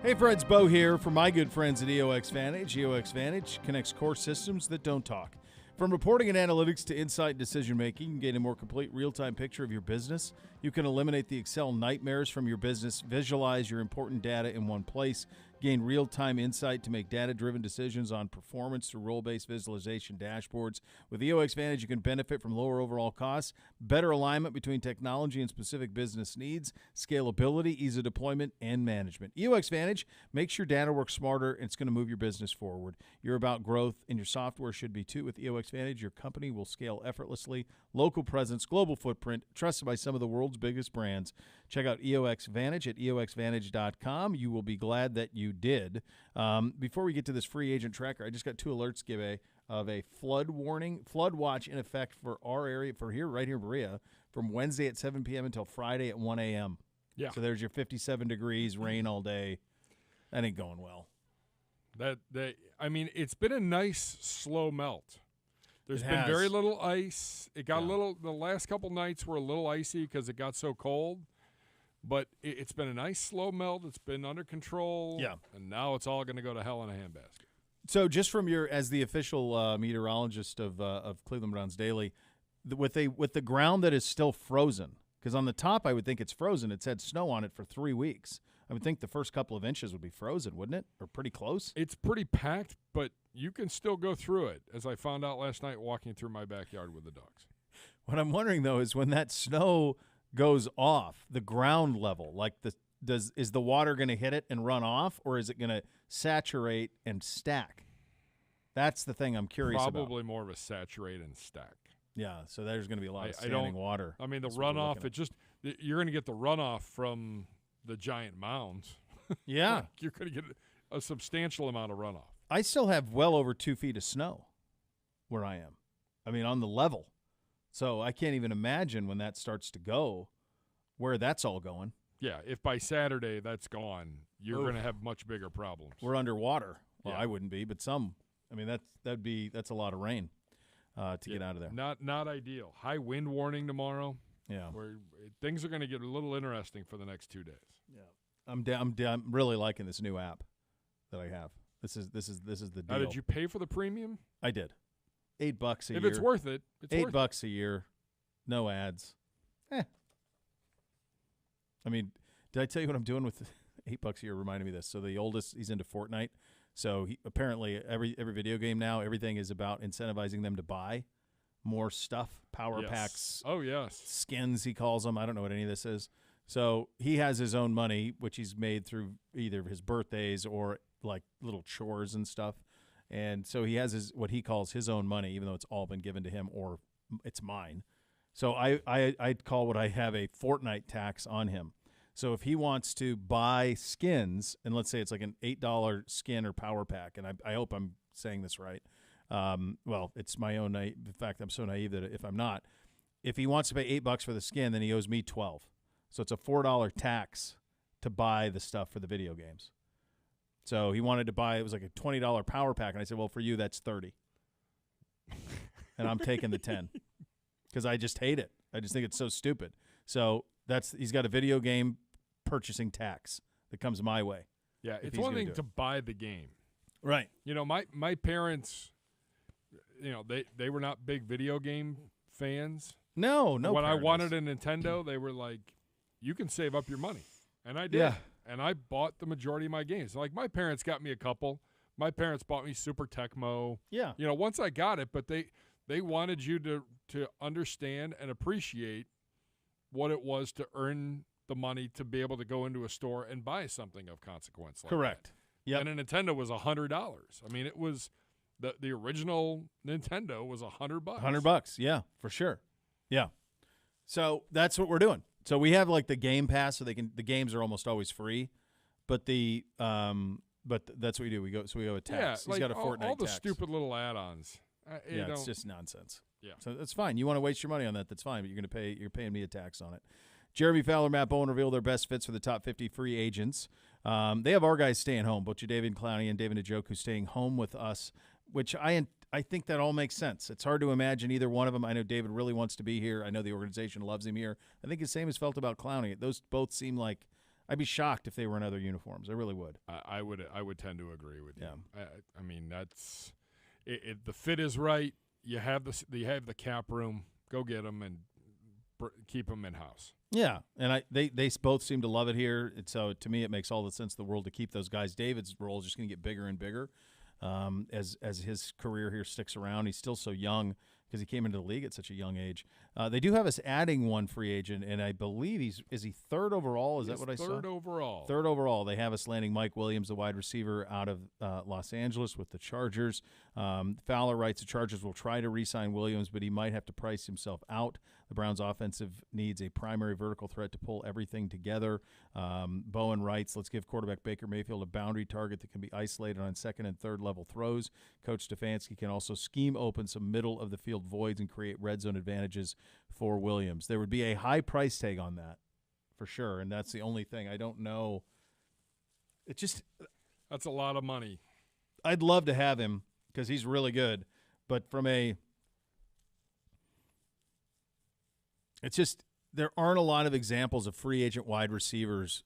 Hey friends, Beau here for my good friends at EOX Vantage. EOX Vantage connects core systems that don't talk. From reporting and analytics to insight decision making, you can gain a more complete real-time picture of your business. You can eliminate the Excel nightmares from your business, visualize your important data in one place, gain real-time insight to make data-driven decisions on performance through role-based visualization dashboards. With EOX Vantage, you can benefit from lower overall costs, better alignment between technology and specific business needs, scalability, ease of deployment, and management. EOX Vantage makes your data work smarter, and it's going to move your business forward. You're about growth, and your software should be too. With EOX Vantage, your company will scale effortlessly. Local presence, global footprint, trusted by some of the world's biggest brands. Check out EOX Vantage at EOXVantage.com. You will be glad that you did. Before we get to this free agent tracker, I just got 2 alerts, Gibbe, of a flood warning, flood watch in effect for our area, for here, right here in Berea, from Wednesday at 7 p.m. until Friday at 1 a.m. Yeah. So there's your 57 degrees, rain all day. That ain't going well. I mean, it's been a nice slow melt. There's been very little ice. It got a little. The last couple nights were a little icy because it got so cold. But it's been a nice slow melt. It's been under control. Yeah. And now it's all going to go to hell in a handbasket. So just from your, as the official meteorologist of Cleveland Browns Daily, with the ground that is still frozen, because on the top I would think it's frozen. It's had snow on it for 3 weeks. I would think the first couple of inches would be frozen, wouldn't it? Or pretty close? It's pretty packed, but you can still go through it, as I found out last night walking through my backyard with the dogs. What I'm wondering, though, is when that snow goes off, the ground level, like is the water going to hit it and run off, or is it going to saturate and stack? That's the thing I'm curious about. Probably more of a saturate and stack. Yeah, so there's going to be a lot of standing water. I mean, the runoff, you're going to get the runoff from the giant mounds. Yeah. Like, you're going to get a substantial amount of runoff. I still have well over 2 feet of snow where I am. I mean, on the level. So I can't even imagine when that starts to go where that's all going. Yeah, if by Saturday that's gone, you're going to have much bigger problems. We're underwater. Well, Yeah. I wouldn't be, but some. I mean, that's a lot of rain to get out of there. Not ideal. High wind warning tomorrow. Yeah. Where things are going to get a little interesting for the next 2 days. Yeah. I'm really liking this new app that I have. This is the deal. Now, did you pay for the premium? I did. $8 a year. If it's worth it, it's worth it. $8 a year, no ads. I mean, did I tell you what I'm doing with $8 a year? Reminded me of this. So the oldest, he's into Fortnite. So apparently every video game now, everything is about incentivizing them to buy more stuff, power packs. Oh, yes. Skins, he calls them. I don't know what any of this is. So he has his own money, which he's made through either his birthdays or like little chores and stuff. And so he has what he calls his own money, even though it's all been given to him or it's mine. So I'd call what I have a Fortnite tax on him. So if he wants to buy skins, and let's say it's like an $8 skin or power pack, and I hope I'm saying this right. Well, it's my own. In fact, I'm so naive that if I'm not, if he wants to pay $8 for the skin, then he owes me $12. So it's a $4 tax to buy the stuff for the video games. So he wanted to buy, it was like a $20 power pack, and I said, well, for you, that's $30. And I'm taking the 10 because I just hate it. I just think it's so stupid. So he's got a video game purchasing tax that comes my way. Yeah, it's one thing to buy the game. Right. You know, my parents, you know, they were not big video game fans. No. When I wanted a Nintendo, they were like, you can save up your money. And I did. Yeah. And I bought the majority of my games. Like, my parents got me a couple. My parents bought me Super Tecmo. Yeah. You know, once I got it, but they wanted you to understand and appreciate what it was to earn the money to be able to go into a store and buy something of consequence. Like Correct. Yeah. And a Nintendo was $100. I mean, it was the original Nintendo was $100. $100. Yeah, for sure. Yeah. So that's what we're doing. So we have like the Game Pass, so the games are almost always free, but that's what we do. We go with tax. Yeah, He's got a Fortnite all the tax. stupid little add-ons. It's just nonsense. Yeah. So that's fine. You want to waste your money on that? That's fine. But you're paying me a tax on it. Jeremy Fowler, Matt Bowen reveal their best fits for the top 50 free agents. They have our guys staying home, both David Clowney and David Njoku staying home with us, which I think that all makes sense. It's hard to imagine either one of them. I know David really wants to be here. I know the organization loves him here. I think the same is felt about Clowney. Those both seem like I'd be shocked if they were in other uniforms. I really would. I would tend to agree with you. Yeah. I mean, that's it. The fit is right. You have the cap room. Go get them and keep them in house. Yeah, and they both seem to love it here. And so to me, it makes all the sense in the world to keep those guys. David's role is just going to get bigger and bigger as his career here sticks around. He's still so young because he came into the league at such a young age. They do have us adding one free agent, and I believe is he third overall? Is that what I saw? Third overall. Third overall. They have us landing Mike Williams, the wide receiver out of Los Angeles with the Chargers. Fowler writes the Chargers will try to re-sign Williams, but he might have to price himself out. The Browns' offensive needs a primary vertical threat to pull everything together. Bowen writes, let's give quarterback Baker Mayfield a boundary target that can be isolated on second and third level throws. Coach Stefanski can also scheme open some middle-of-the-field voids and create red zone advantages for Williams. There would be a high price tag on that for sure, and that's the only thing. I don't know. It just – that's a lot of money. I'd love to have him because he's really good, but from a – it's just there aren't a lot of examples of free agent wide receivers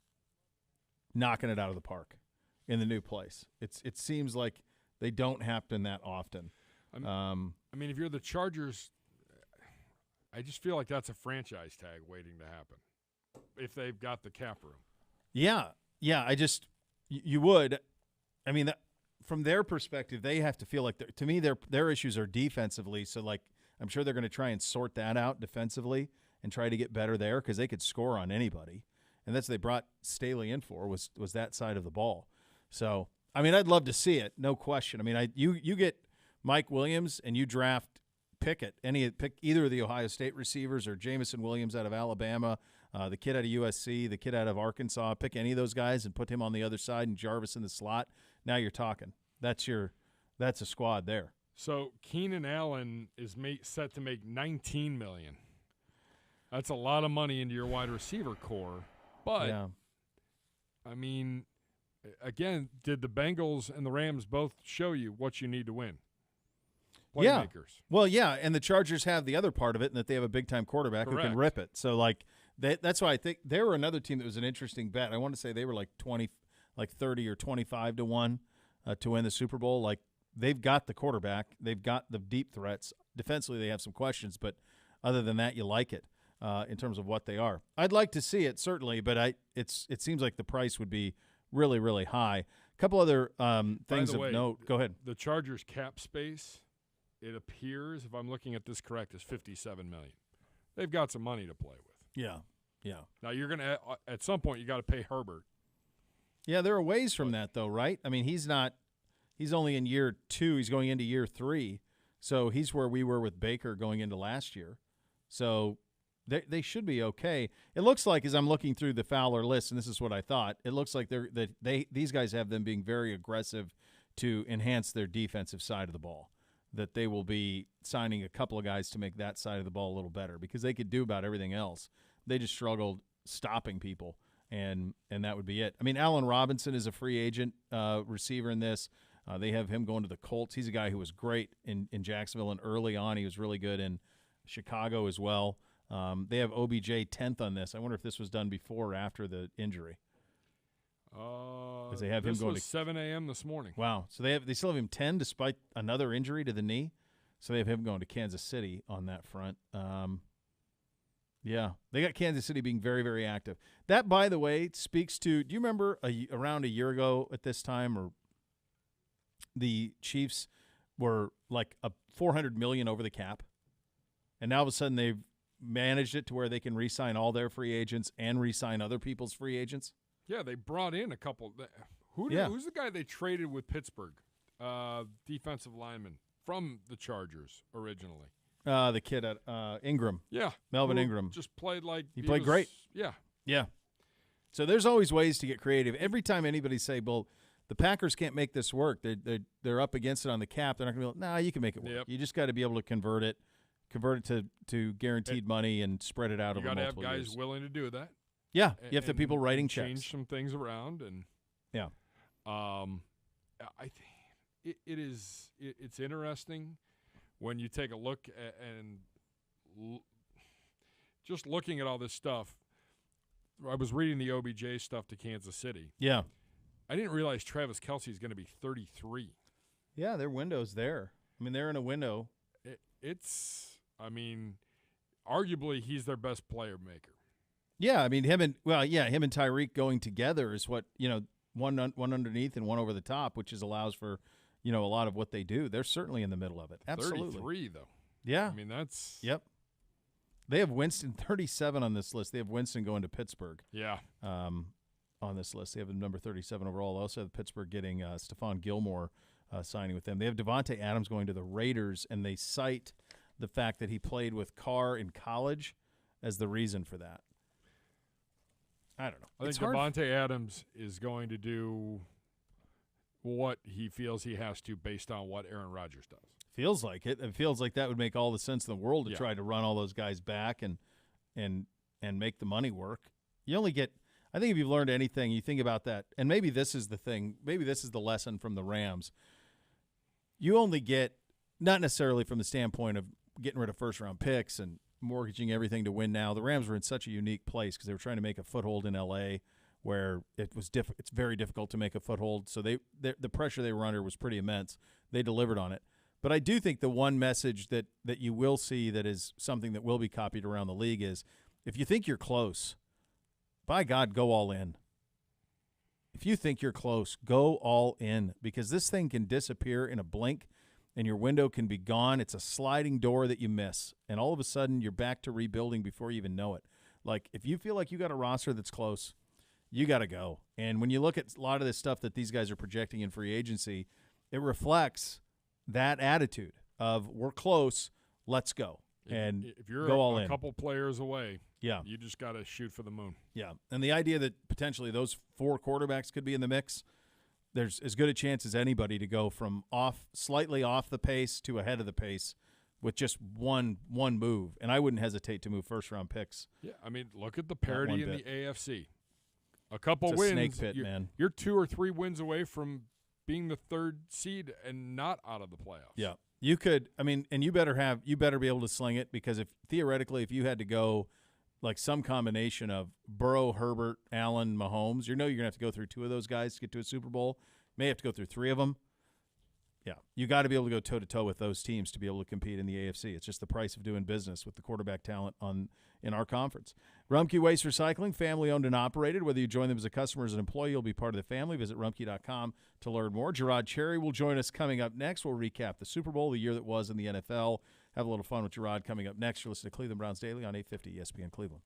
knocking it out of the park in the new place. It seems like they don't happen that often. I mean, if you're the Chargers, I just feel like that's a franchise tag waiting to happen if they've got the cap room. Yeah. You would. I mean, from their perspective, they have to feel like to me their issues are defensively. So like I'm sure they're going to try and sort that out defensively and try to get better there because they could score on anybody. And that's what they brought Staley in for was that side of the ball. So, I mean, I'd love to see it, no question. I mean, you get Mike Williams and you draft Pick either of the Ohio State receivers or Jamison Williams out of Alabama, the kid out of USC, the kid out of Arkansas. Pick any of those guys and put him on the other side and Jarvis in the slot. Now you're talking. That's a squad there. So Keenan Allen is set to make $19 million. That's a lot of money into your wide receiver core. But, yeah. I mean, again, did the Bengals and the Rams both show you what you need to win? Playmakers. Yeah. Well, yeah, and the Chargers have the other part of it in that they have a big-time quarterback Correct. who can rip it. So, like, that's why I think they were another team that was an interesting bet. I want to say they were like 30 or 25 to 1 to win the Super Bowl. Like, they've got the quarterback. They've got the deep threats. Defensively, they have some questions, but other than that, you like it. In terms of what they are. I'd like to see it, certainly, but it seems like the price would be really, really high. A couple other things of note. Go ahead. The Chargers' cap space, it appears, if I'm looking at this correct, is $57 million. They've got some money to play with. Yeah. Now, you're going to – at some point, you got to pay Herbert. Yeah, there are ways from that, though, right? I mean, he's only in year 2. He's going into year 3. So he's where we were with Baker going into last year. So – They should be okay. It looks like, as I'm looking through the Fowler list, and this is what I thought, it looks like these guys have them being very aggressive to enhance their defensive side of the ball, that they will be signing a couple of guys to make that side of the ball a little better because they could do about everything else. They just struggled stopping people, and that would be it. I mean, Allen Robinson is a free agent receiver in this. They have him going to the Colts. He's a guy who was great in Jacksonville, and early on he was really good in Chicago as well. They have OBJ 10th on this. I wonder if this was done before or after the injury. Because they have him going to 7 a.m. this morning. Wow. So they still have him 10 despite another injury to the knee. So they have him going to Kansas City on that front. Yeah, they got Kansas City being very, very active. That, by the way, speaks to. Do you remember around a year ago at this time, or the Chiefs were like a $400 million over the cap, and now all of a sudden they've managed it to where they can re-sign all their free agents and re-sign other people's free agents? Yeah, they brought in a couple. Who's the guy they traded with Pittsburgh? Defensive lineman from the Chargers originally. The kid at Ingram. Yeah. Melvin Ingram. Just played like he played great. Yeah. Yeah. So there's always ways to get creative. Every time anybody say, well, the Packers can't make this work, they're up against it on the cap, they're not going to be like, nah, you can make it work. Yep. You just got to be able to convert it to guaranteed money and spread it out over multiple years. You got to have guys willing to do that. Yeah, you have to have people writing checks. Change some things around, and yeah, I think it's interesting when you take a look just looking at all this stuff. I was reading the OBJ stuff to Kansas City. Yeah. I didn't realize Travis Kelce is going to be 33. Yeah, their window's there. I mean, they're in a window. Arguably he's their best player maker. Yeah, I mean, him and Tyreek going together is what, one underneath and one over the top, which allows for, a lot of what they do. They're certainly in the middle of it. Absolutely. 33, though. Yeah. I mean, that's – Yep. They have Winston 37 on this list. They have Winston going to Pittsburgh. Yeah. On this list. They have him number 37 overall. They also have Pittsburgh getting Stephon Gilmore signing with them. They have Devontae Adams going to the Raiders, and they cite the fact that he played with Carr in college as the reason for that. I don't know. I think Devontae Adams is going to do what he feels he has to based on what Aaron Rodgers does. Feels like it. It feels like that would make all the sense in the world to try to run all those guys back and make the money work. You only get – I think if you've learned anything, you think about that, and maybe this is the thing, maybe this is the lesson from the Rams. You only get – not necessarily from the standpoint of getting rid of first-round picks and mortgaging everything to win now. The Rams were in such a unique place because they were trying to make a foothold in L.A. where it's very difficult to make a foothold. So the pressure they were under was pretty immense. They delivered on it. But I do think the one message that you will see that is something that will be copied around the league is if you think you're close, by God, go all in. If you think you're close, go all in because this thing can disappear in a blink and your window can be gone. It's a sliding door that you miss, and all of a sudden you're back to rebuilding before you even know it. Like if you feel like you got a roster that's close, you got to go. And when you look at a lot of this stuff that these guys are projecting in free agency, it reflects that attitude of we're close, let's go. And if you're go all a in. couple players away, yeah, you just got to shoot for the moon. Yeah, and the idea that potentially those 4 quarterbacks could be in the mix, there's as good a chance as anybody to go from slightly off the pace to ahead of the pace with just one move. And I wouldn't hesitate to move first-round picks. Yeah, I mean, look at the parity in the AFC. A couple it's a wins, snake pit, man. You're 2 or 3 wins away from being the 3rd seed and not out of the playoffs. Yeah. You could, I mean, and you better be able to sling it because if you had to go like some combination of Burrow, Herbert, Allen, Mahomes, you're going to have to go through 2 of those guys to get to a Super Bowl. May have to go through 3 of them. Yeah. You got to be able to go toe-to-toe with those teams to be able to compete in the AFC. It's just the price of doing business with the quarterback talent in our conference. Rumpke Waste Recycling, family-owned and operated. Whether you join them as a customer or as an employee, you'll be part of the family. Visit rumpke.com to learn more. Gerard Cherry will join us coming up next. We'll recap the Super Bowl, the year that was in the NFL. Have a little fun with Gerard coming up next. You're listening to Cleveland Browns Daily on 850 ESPN Cleveland.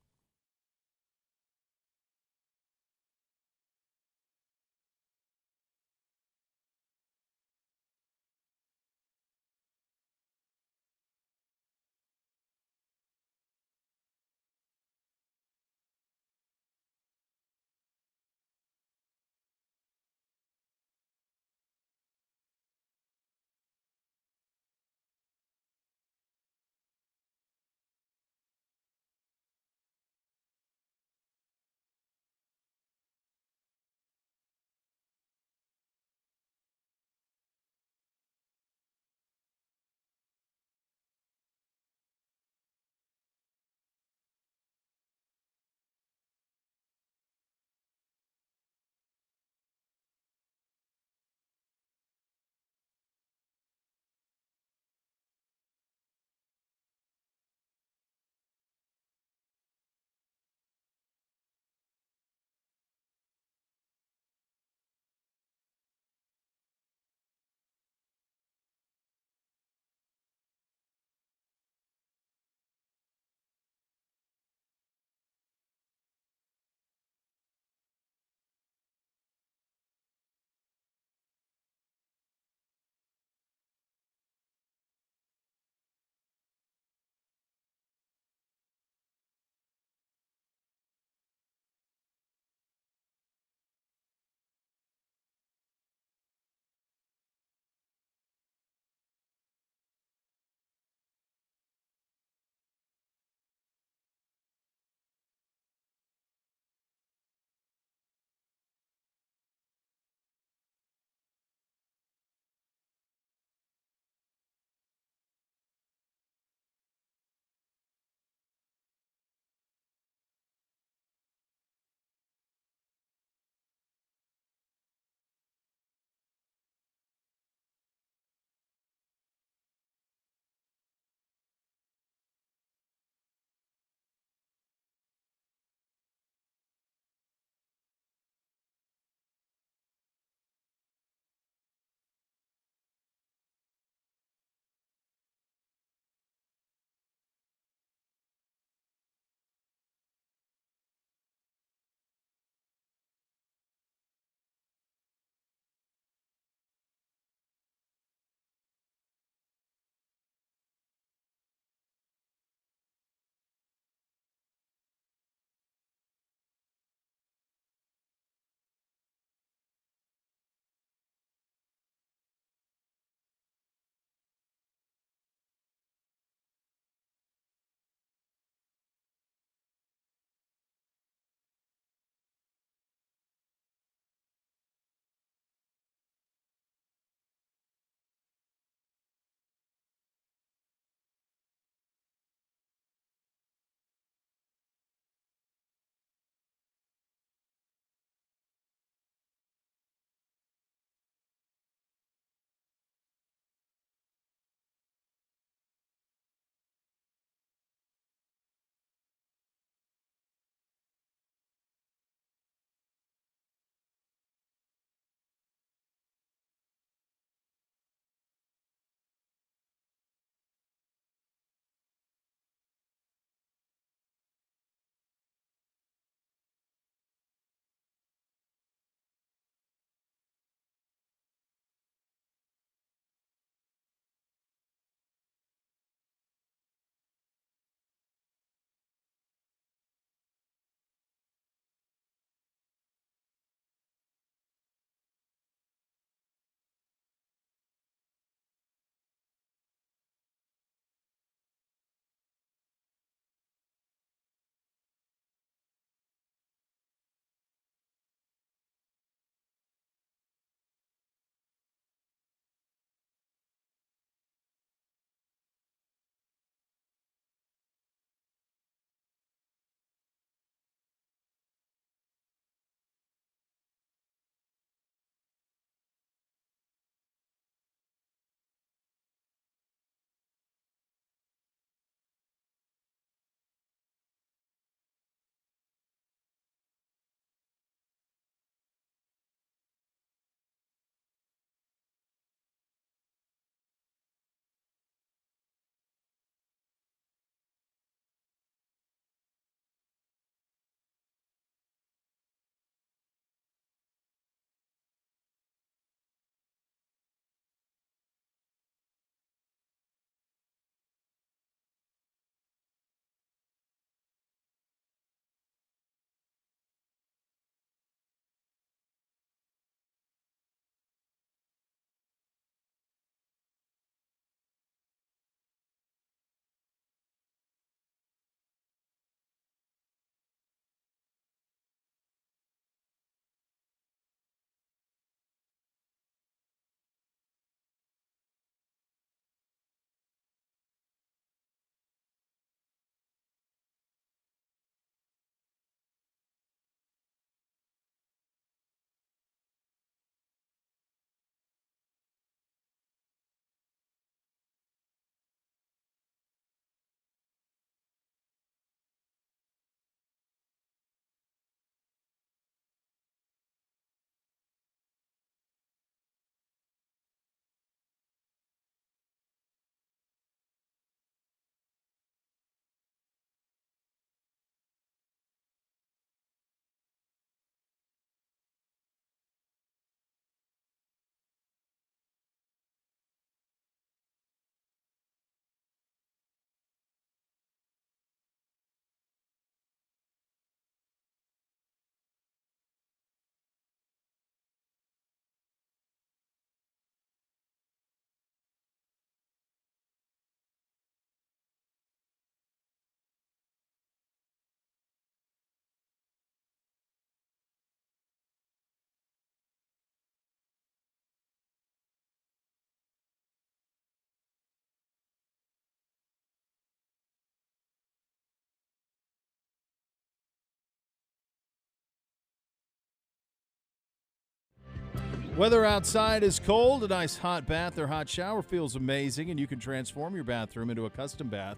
Weather outside is cold. A nice hot bath or hot shower feels amazing, and you can transform your bathroom into a custom bath.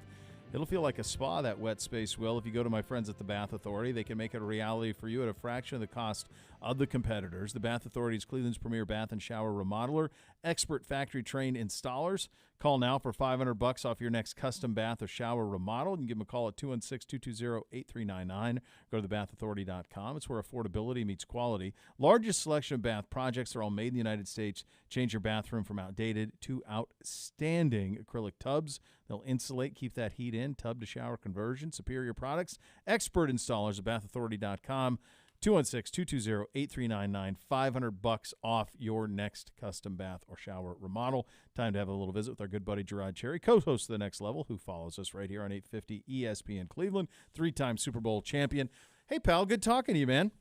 It'll feel like a spa, that wet space will. If you go to my friends at the Bath Authority, they can make it a reality for you at a fraction of the cost of the competitors. The Bath Authority is Cleveland's premier bath and shower remodeler, expert factory-trained installers. Call now for $500 off your next custom bath or shower remodel. You can give them a call at 216-220-8399. Go to thebathauthority.com. It's where affordability meets quality. Largest selection of bath projects are all made in the United States. Change your bathroom from outdated to outstanding acrylic tubs. They'll insulate, keep that heat in, tub to shower conversion, superior products. Expert installers at thebathauthority.com. 216-220-8399, $500 off your next custom bath or shower remodel. Time to have a little visit with our good buddy Gerard Cherry, co-host of The Next Level, who follows us right here on 850 ESPN Cleveland, three-time Super Bowl champion. Hey, pal, good talking to you, man.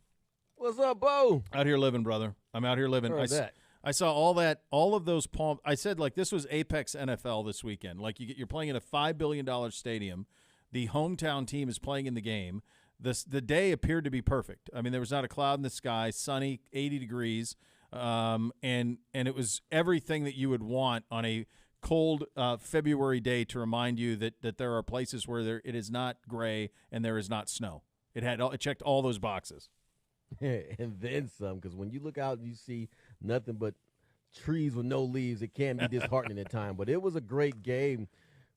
What's up, Beau? Out here living, brother. I'm out here living. I saw all of those palm. I said, like, this was Apex NFL this weekend. Like, you're playing in a $5 billion stadium. The hometown team is playing in the game. The day appeared to be perfect. I mean, there was not a cloud in the sky, sunny, 80 degrees, and it was everything that you would want on a cold February day to remind you that there are places where it is not gray and there is not snow. It checked all those boxes. And then some, because when you look out and you see nothing but trees with no leaves, it can be disheartening at times. But it was a great game,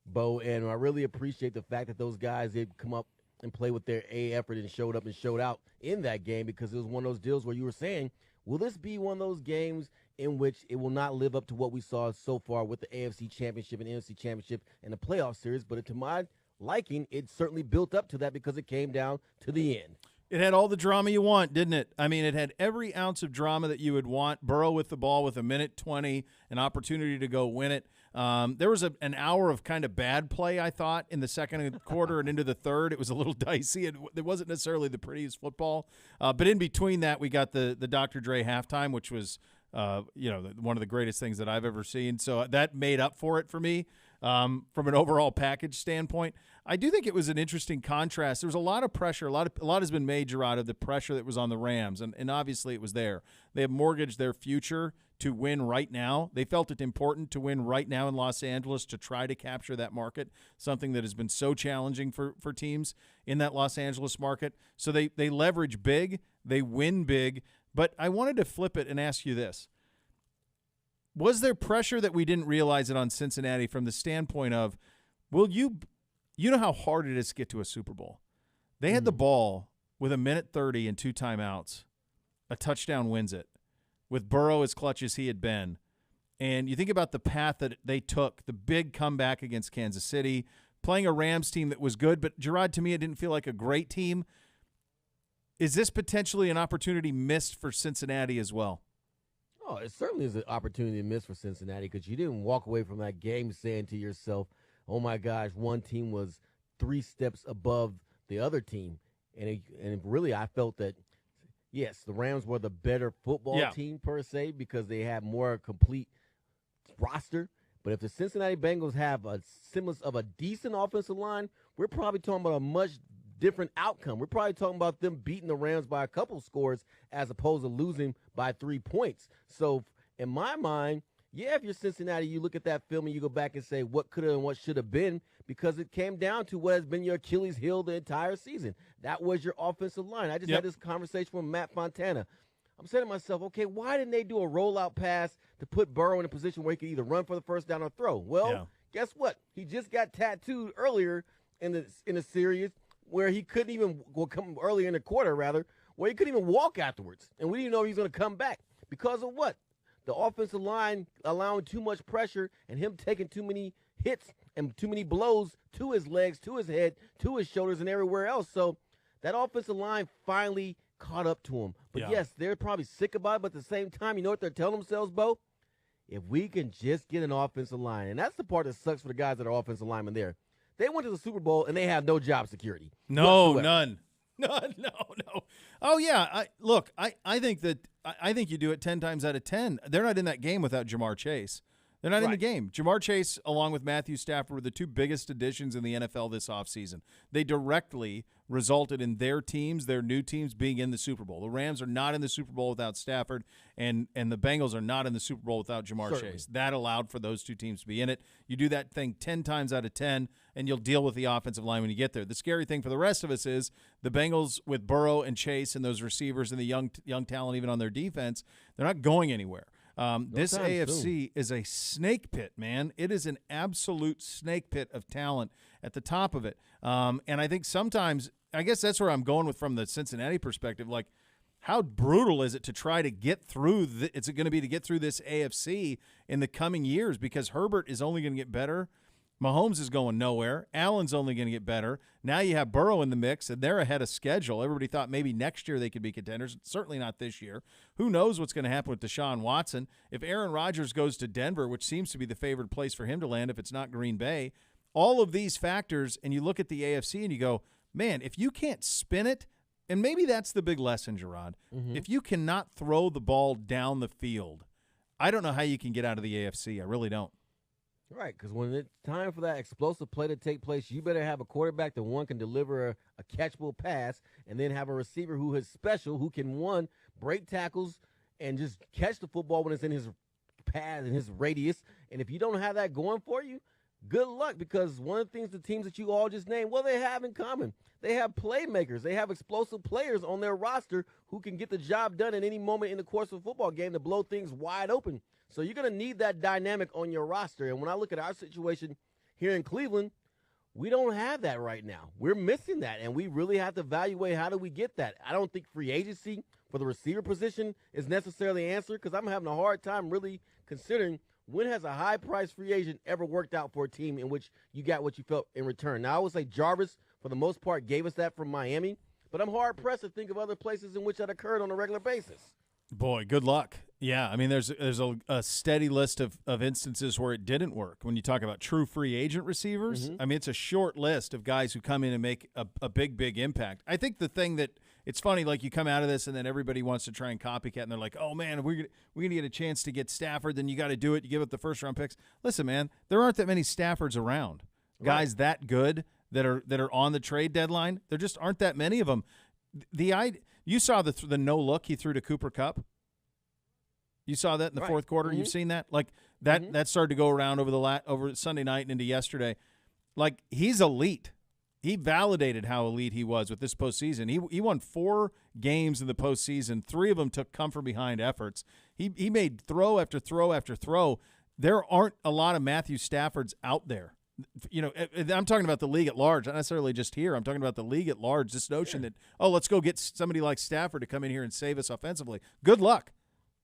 Beau, and I really appreciate the fact that those guys did come up and play with their A effort and showed up and showed out in that game, because it was one of those deals where you were saying, will this be one of those games in which it will not live up to what we saw so far with the AFC Championship and NFC Championship and the playoff series? But to my liking, it certainly built up to that because it came down to the end. It had all the drama you want, didn't it? I mean, it had every ounce of drama that you would want. Burrow with the ball with 1:20, an opportunity to go win it. There was an hour of kind of bad play, I thought, in the second quarter and into the third. It was a little dicey. It wasn't necessarily the prettiest football. But in between that, we got the Dr. Dre halftime, which was one of the greatest things that I've ever seen. So that made up for it for me from an overall package standpoint. I do think it was an interesting contrast. There was a lot of pressure. A lot has been made, Gerard, of the pressure that was on the Rams, and obviously it was there. They have mortgaged their future to win right now. They felt it important to win right now in Los Angeles to try to capture that market, something that has been so challenging for teams in that Los Angeles market. So they leverage big, they win big. But I wanted to flip it and ask you this. Was there pressure that we didn't realize it on Cincinnati from the standpoint of, you know how hard it is to get to a Super Bowl? They had the ball with 1:30 and 2 timeouts. A touchdown wins it. With Burrow as clutch as he had been. And you think about the path that they took, the big comeback against Kansas City, playing a Rams team that was good, but Gerard, to me, it didn't feel like a great team. Is this potentially an opportunity missed for Cincinnati as well? Oh, it certainly is an opportunity missed for Cincinnati, because you didn't walk away from that game saying to yourself, oh, my gosh, one team was 3 steps above the other team. And really, I felt that, yes, the Rams were the better football team per se, because they had more complete roster. But if the Cincinnati Bengals have a semblance of a decent offensive line, we're probably talking about a much different outcome. We're probably talking about them beating the Rams by a couple scores as opposed to losing by 3 points. So in my mind, if you're Cincinnati, you look at that film and you go back and say what could have and what should have been, because it came down to what has been your Achilles heel the entire season. That was your offensive line. I just had this conversation with Matt Fontana. I'm saying to myself, okay, why didn't they do a rollout pass to put Burrow in a position where he could either run for the first down or throw? Well, guess what? He just got tattooed earlier in the series where he couldn't even come earlier in the quarter, where he couldn't even walk afterwards. And we didn't know he was going to come back. Because of what? The offensive line allowing too much pressure and him taking too many hits and too many blows to his legs, to his head, to his shoulders, and everywhere else. So that offensive line finally caught up to him. But, yes, they're probably sick about it. But at the same time, you know what they're telling themselves, Beau? If we can just get an offensive line. And that's the part that sucks for the guys that are offensive linemen there. They went to the Super Bowl, and they have no job security. No, whatsoever. None. No. Oh, yeah. I think you do it 10 times out of 10. They're not in that game without Jamar Chase. They're not in the game. Jamar Chase, along with Matthew Stafford, were the two biggest additions in the NFL this offseason. They directly resulted in their new teams, being in the Super Bowl. The Rams are not in the Super Bowl without Stafford, and the Bengals are not in the Super Bowl without Jamar Chase. That allowed for those two teams to be in it. You do that thing 10 times out of 10, and you'll deal with the offensive line when you get there. The scary thing for the rest of us is the Bengals with Burrow and Chase and those receivers and the young talent even on their defense, they're not going anywhere. This AFC is a snake pit, man. It is an absolute snake pit of talent at the top of it. And I think sometimes, I guess that's where I'm going with from the Cincinnati perspective, like how brutal is it to try to get through it's going to be to get through this AFC in the coming years, because Herbert is only going to get better. Mahomes is going nowhere. Allen's only going to get better. Now you have Burrow in the mix, and they're ahead of schedule. Everybody thought maybe next year they could be contenders. Certainly not this year. Who knows what's going to happen with Deshaun Watson? If Aaron Rodgers goes to Denver, which seems to be the favored place for him to land if it's not Green Bay, all of these factors, and you look at the AFC and you go, man, if you can't spin it, and maybe that's the big lesson, Gerard, if you cannot throw the ball down the field, I don't know how you can get out of the AFC. I really don't. Right, because when it's time for that explosive play to take place, you better have a quarterback that, one, can deliver a catchable pass, and then have a receiver who is special, who can, one, break tackles and just catch the football when it's in his path and his radius. And if you don't have that going for you, good luck, because one of the things the teams that you all just named, well, they have in common. They have playmakers. They have explosive players on their roster who can get the job done at any moment in the course of a football game to blow things wide open. So you're going to need that dynamic on your roster. And when I look at our situation here in Cleveland, we don't have that right now. We're missing that, and we really have to evaluate how do we get that. I don't think free agency for the receiver position is necessarily the answer, because I'm having a hard time really considering when has a high-priced free agent ever worked out for a team in which you got what you felt in return. Now, I would say Jarvis, for the most part, gave us that from Miami, but I'm hard-pressed to think of other places in which that occurred on a regular basis. Boy, good luck. Yeah, I mean, there's a steady list of instances where it didn't work. When you talk about true free agent receivers, I mean, it's a short list of guys who come in and make a big impact. I think the thing that it's funny, like you come out of this and then everybody wants to try and copycat, and they're like, oh, man, we're gonna get a chance to get Stafford, then you got to do it. You give up the first-round picks. Listen, man, there aren't that many Staffords around. Right. Guys that good that are on the trade deadline, there just aren't that many of them. You saw the no-look he threw to Cooper Kupp. You saw that in the fourth quarter. You've seen that, like that. That started to go around over Sunday night and into yesterday. Like, he's elite. He validated how elite he was with this postseason. He won 4 games in the postseason. 3 of them come from behind efforts. He made throw after throw after throw. There aren't a lot of Matthew Staffords out there. You know, I'm talking about the league at large, not necessarily just here. I'm talking about the league at large. This notion that, let's go get somebody like Stafford to come in here and save us offensively. Good luck.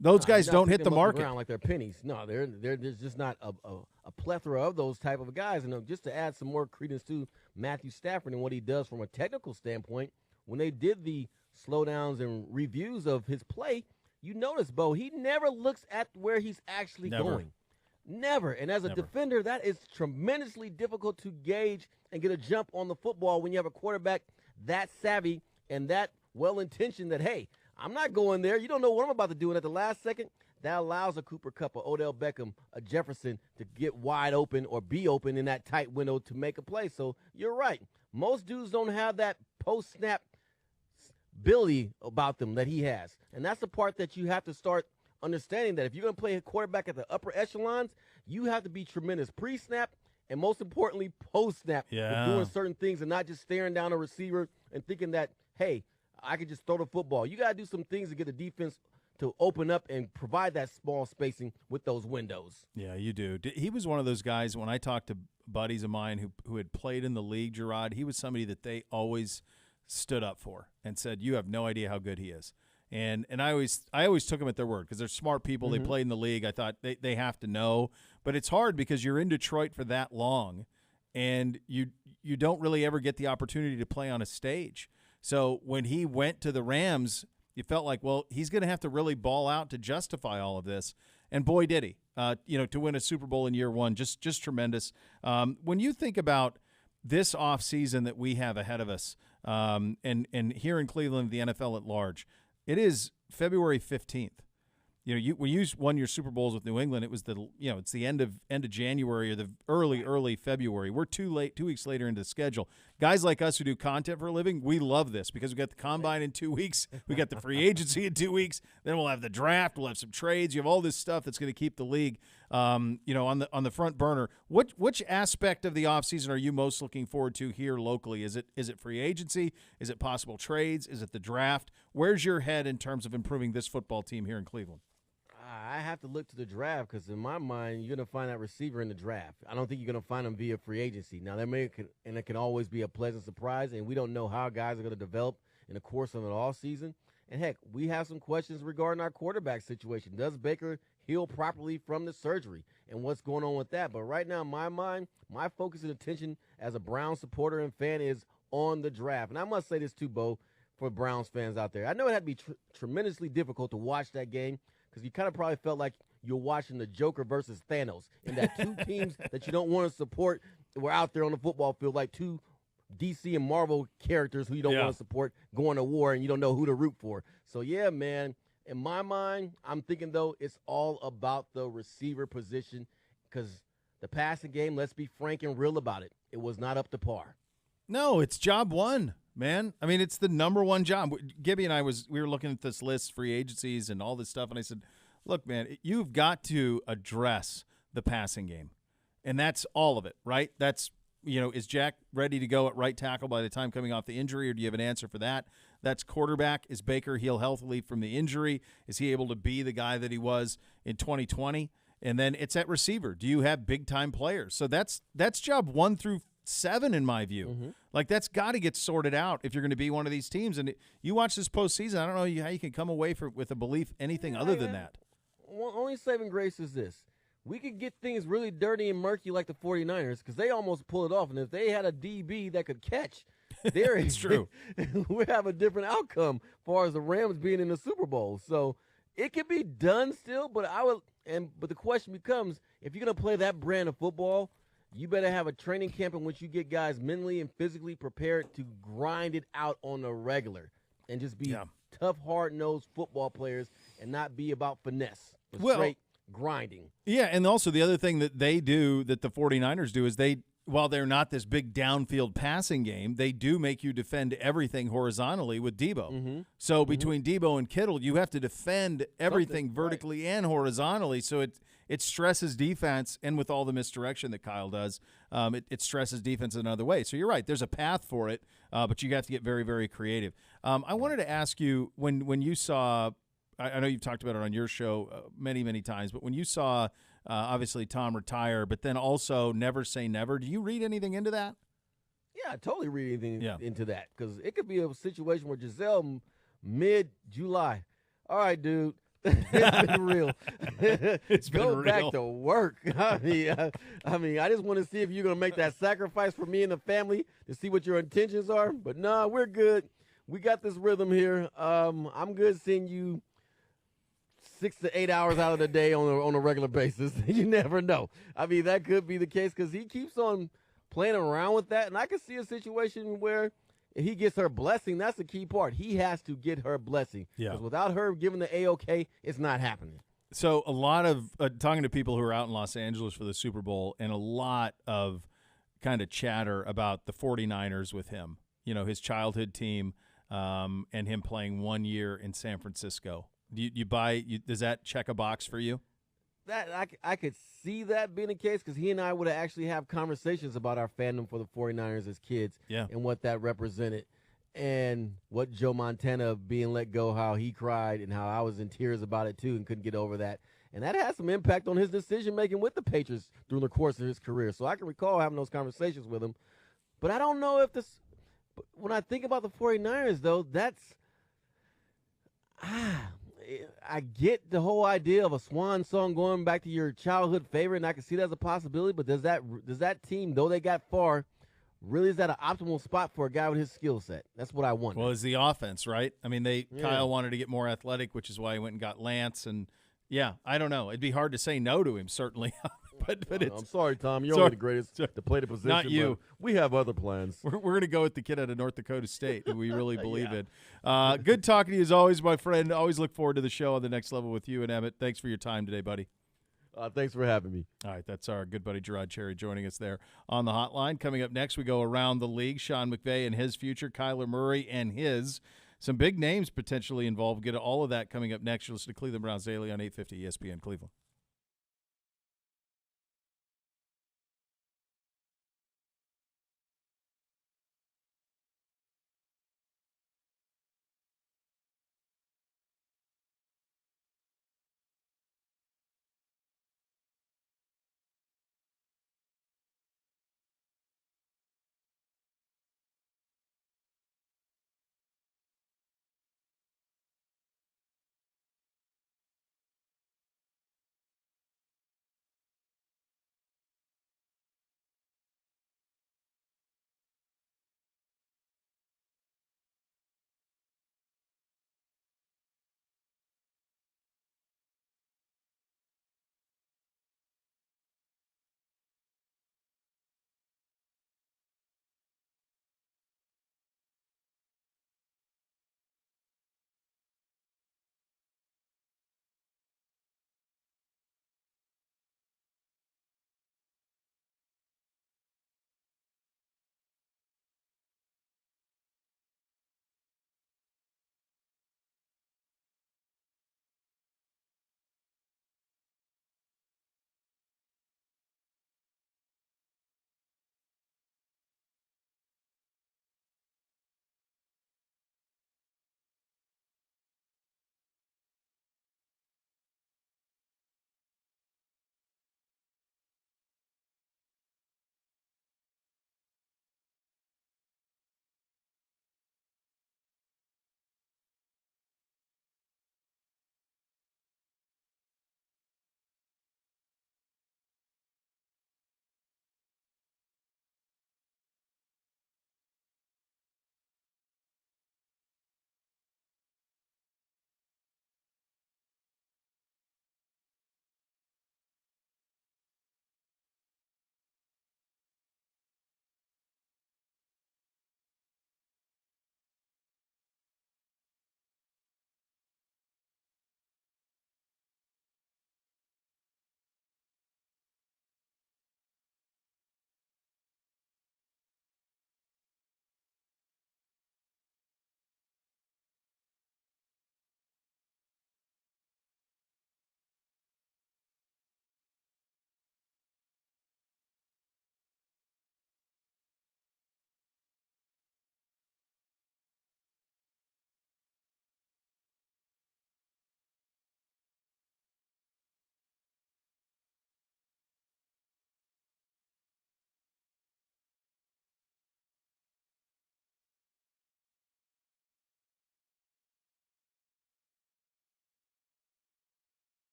Those guys don't hit the market like they're pennies. No, there's just not a plethora of those type of guys. And just to add some more credence to Matthew Stafford and what he does from a technical standpoint, when they did the slowdowns and reviews of his play, you notice, Beau, he never looks at where he's actually going. Never. And as a defender, that is tremendously difficult to gauge and get a jump on the football when you have a quarterback that savvy and that well-intentioned that, hey, I'm not going there. You don't know what I'm about to do. And at the last second, that allows a Cooper Kupp, a Odell Beckham, a Jefferson to get wide open or be open in that tight window to make a play. So you're right. Most dudes don't have that post-snap ability about them that he has. And that's the part that you have to start understanding, that if you're going to play a quarterback at the upper echelons, you have to be tremendous pre-snap and, most importantly, post-snap with doing certain things and not just staring down a receiver and thinking that, hey, I could just throw the football. You got to do some things to get the defense to open up and provide that small spacing with those windows. Yeah, you do. He was one of those guys, when I talked to buddies of mine who had played in the league, Gerard, he was somebody that they always stood up for and said, you have no idea how good he is. And I always took them at their word, because they're smart people. They played in the league. I thought they have to know. But it's hard because you're in Detroit for that long, and you don't really ever get the opportunity to play on a stage. So when he went to the Rams, you felt like, well, he's going to have to really ball out to justify all of this. And boy, did he. To win a Super Bowl in year one, just tremendous. When you think about this offseason that we have ahead of us, and here in Cleveland, the NFL at large, it is February 15th. when you won your Super Bowls with New England, it was it's the end of January or the early February. We're 2 weeks later into the schedule. Guys like us who do content for a living, we love this because we got the combine in 2 weeks, we got the free agency in 2 weeks, then we'll have the draft, we'll have some trades. You have all this stuff that's going to keep the league, on the front burner. Which aspect of the offseason are you most looking forward to here locally? Is it free agency? Is it possible trades? Is it the draft? Where's your head in terms of improving this football team here in Cleveland? I have to look to the draft because in my mind, you're going to find that receiver in the draft. I don't think you're going to find him via free agency. Now, it can always be a pleasant surprise, and we don't know how guys are going to develop in the course of an offseason. And, heck, we have some questions regarding our quarterback situation. Does Baker heal properly from the surgery, and what's going on with that? But right now, in my mind, my focus and attention as a Browns supporter and fan is on the draft. And I must say this too, Beau, for Browns fans out there. I know it had to be tremendously difficult to watch that game, because you kind of probably felt like you're watching the Joker versus Thanos, and that two teams that you don't want to support were out there on the football field like two DC and Marvel characters who you don't want to support going to war, and you don't know who to root for. So, yeah, man, in my mind, I'm thinking, though, it's all about the receiver position because the passing game, let's be frank and real about it, it was not up to par. No, it's job one, man. I mean, it's the number one job. Gibby and I we were looking at this list, free agencies and all this stuff, and I said, look, man, you've got to address the passing game, and that's all of it, right? That's, is Jack ready to go at right tackle by the time coming off the injury, or do you have an answer for that? That's quarterback. Is Baker healed healthily from the injury? Is he able to be the guy that he was in 2020? And then it's at receiver. Do you have big-time players? So that's job 1 through 7 in my view. Mm-hmm. Like, that's got to get sorted out if you're going to be one of these teams. And you watch this postseason, I don't know how you can come away with a belief anything other than that. Only saving grace is this. We could get things really dirty and murky like the 49ers because they almost pulled it off. And if they had a DB that could catch, it's true. We have a different outcome as far as the Rams being in the Super Bowl. So it can be done still, but the question becomes, if you're going to play that brand of football, you better have a training camp in which you get guys mentally and physically prepared to grind it out on the regular and just be tough, hard-nosed football players and not be about finesse. Straight grinding. Yeah, and also the other thing that they do, that the 49ers do, is while they're not this big downfield passing game, they do make you defend everything horizontally with Debo. Mm-hmm. So between Debo and Kittle, you have to defend everything vertically and horizontally. So it stresses defense, and with all the misdirection that Kyle does, it stresses defense in another way. So you're right. There's a path for it, but you have to get very, very creative. I wanted to ask you, when you saw – I know you've talked about it on your show many, many times, but when you saw obviously Tom retire, but then also never say never, do you read anything into that? Yeah, I totally read anything into that because it could be a situation where Giselle mid-July, all right, dude, it's been real. Go back to work. I mean, I just want to see if you're going to make that sacrifice for me and the family to see what your intentions are. But no, we're good. We got this rhythm here. I'm good seeing you 6 to 8 hours out of the day on a regular basis. You never know. I mean, that could be the case because he keeps on playing around with that. And I can see a situation where if he gets her blessing, that's the key part. He has to get her blessing. Because without her giving the A-OK, it's not happening. So a lot of talking to people who are out in Los Angeles for the Super Bowl, and a lot of kind of chatter about the 49ers with him, his childhood team, and him playing 1 year in San Francisco. Does that check a box for you? That I could see that being the case because he and I would actually have conversations about our fandom for the 49ers as kids and what that represented and what Joe Montana being let go, how he cried and how I was in tears about it too and couldn't get over that. And that had some impact on his decision-making with the Patriots during the course of his career. So I can recall having those conversations with him. But I don't know if this – when I think about the 49ers, though, that's I get the whole idea of a swan song going back to your childhood favorite, and I can see that as a possibility. But does that team, though they got far, really is that an optimal spot for a guy with his skill set? That's what I wonder. Well, it's the offense, right? I mean, Kyle wanted to get more athletic, which is why he went and got Lance. And, I don't know. It'd be hard to say no to him, certainly. but it's I'm sorry, Tom. You're Sorry. only the greatest to play the position. Not you. but we have other plans. we're going to go with the kid out of North Dakota State who we really believe in. Good talking to you as always, my friend. Always look forward to the show on the next level with you and Emmett. Thanks for your time today, buddy. Thanks for having me. All right, that's our good buddy Gerard Cherry joining us there on the hotline. Coming up next, we go around the league. Sean McVay and his future, Kyler Murray and his. Some big names potentially involved. We'll get all of that coming up next. You'll listen to Cleveland Browns Daily on 850 ESPN Cleveland.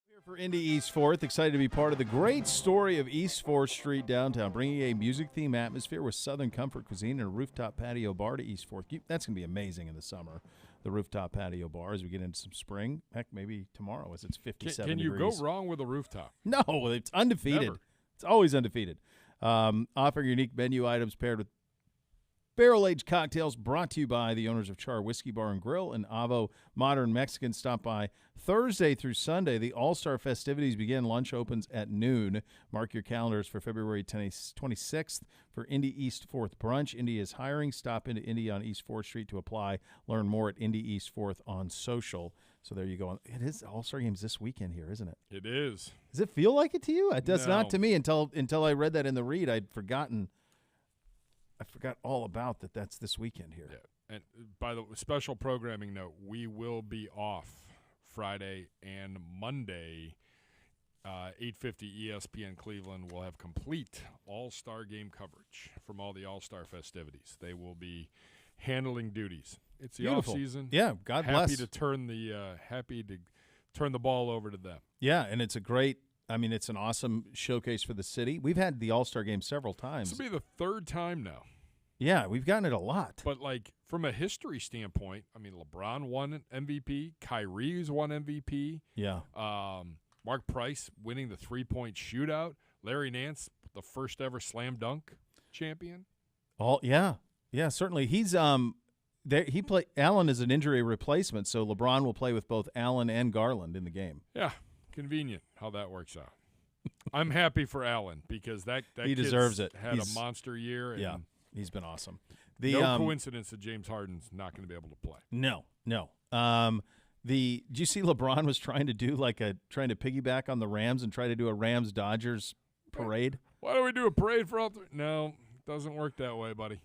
Here for Indy East 4th, excited to be part of the great story of East 4th Street downtown, bringing a music-themed atmosphere with Southern comfort cuisine and a rooftop patio bar to East 4th. That's going to be amazing in the summer, the rooftop patio bar, as we get into some spring. Heck, maybe tomorrow as it's 57 Can you degrees. go wrong with a rooftop? No, it's undefeated. Never. It's always undefeated. Offering unique menu items paired with barrel-aged cocktails, brought to you by the owners of Char Whiskey Bar and Grill and Avo Modern Mexican. Stop by Thursday through Sunday. The All-Star festivities begin. Lunch opens at noon. Mark your calendars for February 26th for Indy East 4th Brunch. Indy is hiring. Stop into Indy on East 4th Street to apply. Learn more at Indy East 4th on social. So there you go. It is All-Star games this weekend here, isn't it? It is. Does it feel like it to you? It does No. not to me until I read that in the read. I forgot all about that. That's this weekend here. Yeah. And by the special programming note, we will be off Friday and Monday. 8:50 ESPN Cleveland will have complete All-Star game coverage from all the All-Star festivities. They will be handling duties. It's the Beautiful. off-season. Yeah, God bless. Happy to turn the ball over to them. Yeah, and it's it's an awesome showcase for the city. We've had the All-Star game several times. This will be the third time now. Yeah, we've gotten it a lot. But, from a history standpoint, LeBron won an MVP. Kyrie's won MVP. Yeah. Mark Price winning the three-point shootout. Larry Nance, the first ever slam dunk champion. Yeah, certainly. He's Allen is an injury replacement, so LeBron will play with both Allen and Garland in the game. Yeah, convenient how that works out. I'm happy for Allen because that he deserves it. Had a monster year. Yeah, he's been awesome. No coincidence that James Harden's not going to be able to play. No. Did you see LeBron was trying to piggyback on the Rams and try to do a Rams-Dodgers parade? Why don't we do a parade for all three? No, it doesn't work that way, buddy.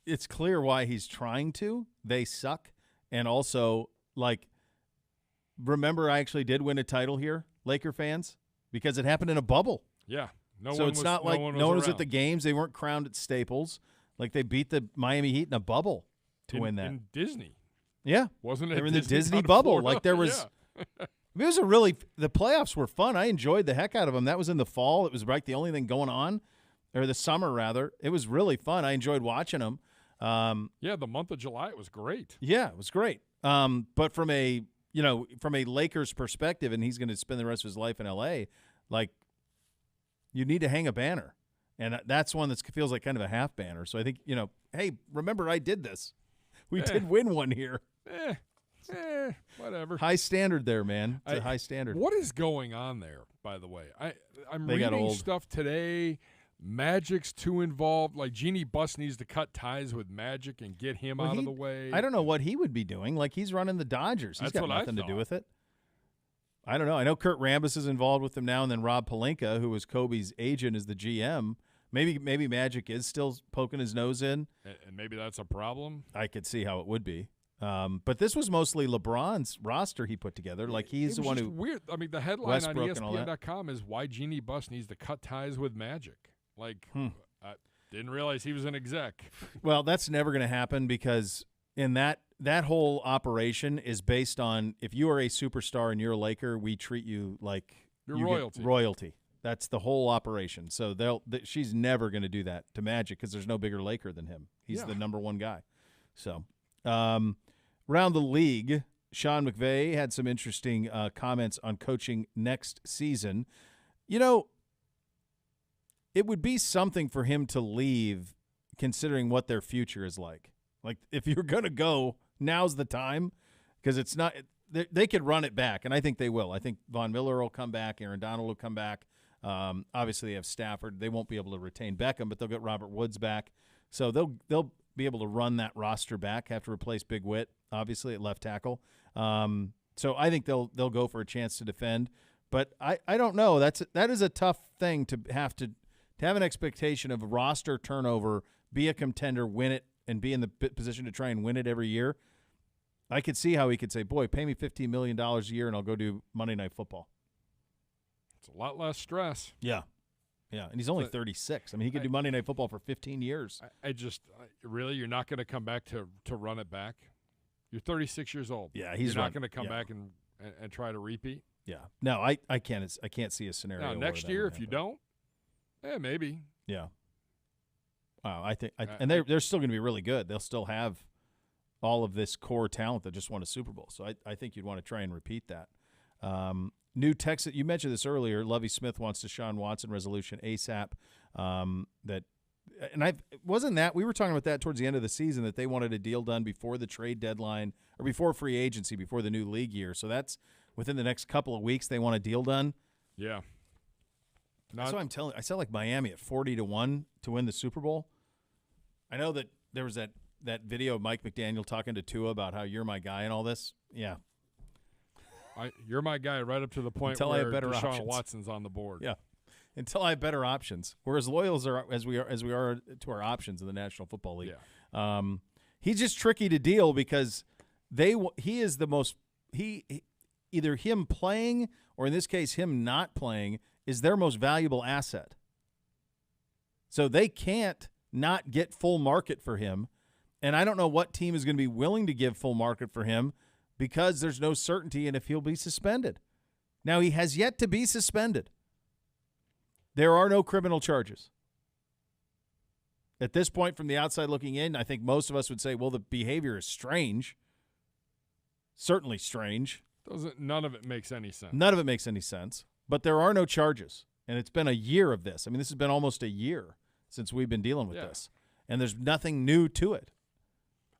It's clear why he's trying to. They suck. And also, remember I actually did win a title here, Laker fans, because it happened in a bubble. Yeah. No one was at the games. They weren't crowned at Staples. They beat the Miami Heat in a bubble to win that. In Disney. Yeah. Wasn't it? They were in the Disney bubble. There was yeah. It was the playoffs were fun. I enjoyed the heck out of them. That was in the fall. It was the only thing going on, or the summer rather. It was really fun. I enjoyed watching them. The month of July it was great. Yeah, it was great. But from a Lakers perspective, and he's going to spend the rest of his life in LA, you need to hang a banner, and that's one that feels like kind of a half banner. So I think hey, remember I did this. We did win one here. Whatever. High standard there, man. It's a high standard. What is going on there, by the way? I'm They got reading old. stuff today. Magic's too involved. Jeannie Buss needs to cut ties with Magic and get him out of the way. I don't know what he would be doing. He's running the Dodgers. He's got nothing to do with it. I don't know. I know Kurt Rambis is involved with them now, and then Rob Pelinka, who was Kobe's agent, is the GM. Maybe Magic is still poking his nose in. And maybe that's a problem. I could see how it would be. But this was mostly LeBron's roster he put together. He's the one who weird. The headline Westbrook on ESPN.com is why Jeannie Buss needs to cut ties with Magic. I didn't realize he was an exec. Well, that's never going to happen because in that whole operation is based on if you are a superstar and you're a Laker, we treat you like You're you royalty. Get royalty. That's the whole operation. So she's never going to do that to Magic because there's no bigger Laker than him. He's the number one guy. So around the league, Sean McVay had some interesting comments on coaching next season. It would be something for him to leave considering what their future is like. If you're going to go, now's the time because it's not – they could run it back, and I think they will. I think Von Miller will come back. Aaron Donald will come back. Obviously, they have Stafford. They won't be able to retain Beckham, but they'll get Robert Woods back. So they'll be able to run that roster back, have to replace Big Whit, obviously, at left tackle. So I think they'll go for a chance to defend. But I don't know. That is a tough thing to have an expectation of roster turnover, be a contender, win it, and be in the position to try and win it every year. I could see how he could say, boy, pay me $15 million a year and I'll go do Monday Night Football. It's a lot less stress. Yeah. Yeah, and he's only 36. He could do Monday Night Football for 15 years. Really, you're not going to come back to run it back? You're 36 years old. Yeah, you're not going to come back and try to repeat? Yeah. No, I can't see a scenario. Now, next year, if you don't, maybe. Yeah. Wow, I think and they're still going to be really good. They'll still have all of this core talent that just won a Super Bowl. So I think you'd want to try and repeat that. New Texas, you mentioned this earlier. Lovie Smith wants Deshaun Watson resolution ASAP. We were talking about that towards the end of the season that they wanted a deal done before the trade deadline or before free agency, before the new league year. So that's within the next couple of weeks they want a deal done. Yeah. That's what I'm telling you. I saw Miami at 40-1 to win the Super Bowl. I know that there was that video of Mike McDaniel talking to Tua about how you're my guy and all this. Yeah. You're my guy right up to the point Until I where have better Deshaun options. Watson's on the board. Yeah. until I have better options. We're as loyal as we are to our options in the National Football League. Yeah. He's just tricky to deal because he is the most either him playing or in this case him not playing is their most valuable asset. So they can't not get full market for him. And I don't know what team is going to be willing to give full market for him because there's no certainty in if he'll be suspended. Now, he has yet to be suspended. There are no criminal charges. At this point, from the outside looking in, I think most of us would say, well, the behavior is strange. Certainly strange. None of it makes any sense. None of it makes any sense. But there are no charges. And it's been a year of this. I mean, this has been almost a year since we've been dealing with this. And there's nothing new to it.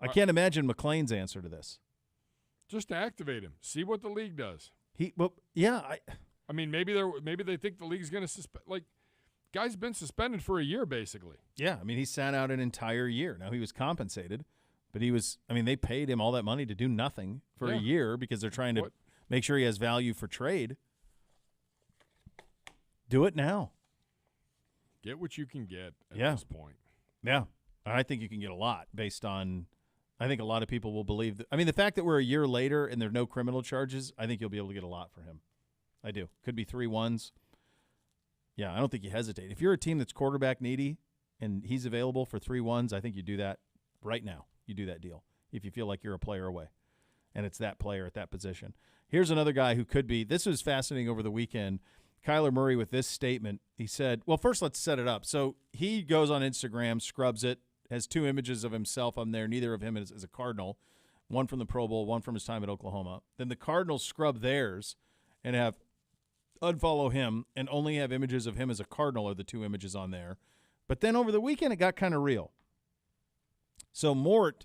I can't imagine McLean's answer to this. Just activate him. See what the league does. I mean, maybe they think the league's going to suspend. Like, guy's been suspended for a year, basically. Yeah, I mean, he sat out an entire year. Now, he was compensated, but they paid him all that money to do nothing for a year because they're trying to make sure he has value for trade. Do it now. Get what you can get at this point. Yeah. I think you can get a lot based on – I think a lot of people will believe that. I mean, the fact that we're a year later and there are no criminal charges, I think you'll be able to get a lot for him. I do. Could be 3-1s. Yeah, I don't think you hesitate. If you're a team that's quarterback needy and he's available for 3-1s, I think you do that right now. You do that deal if you feel like you're a player away and it's that player at that position. Here's another guy who could be – this was fascinating over the weekend. Kyler Murray with this statement. He said – well, first let's set it up. So he goes on Instagram, scrubs it, has 2 images of himself on there. Neither of him is a Cardinal. One from the Pro Bowl, one from his time at Oklahoma. Then the Cardinals scrub theirs and have unfollow him and only have images of him as a Cardinal are the 2 images on there. But then over the weekend it got kind of real. So Mort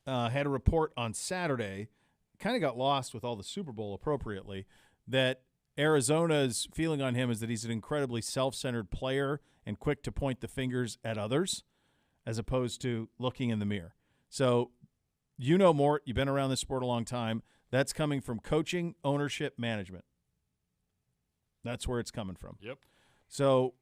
had a report on Saturday, kind of got lost with all the Super Bowl appropriately, that Arizona's feeling on him is that he's an incredibly self-centered player and quick to point the fingers at others as opposed to looking in the mirror. So you know Mort, you've been around this sport a long time. That's coming from coaching, ownership, management. That's where it's coming from. Yep. So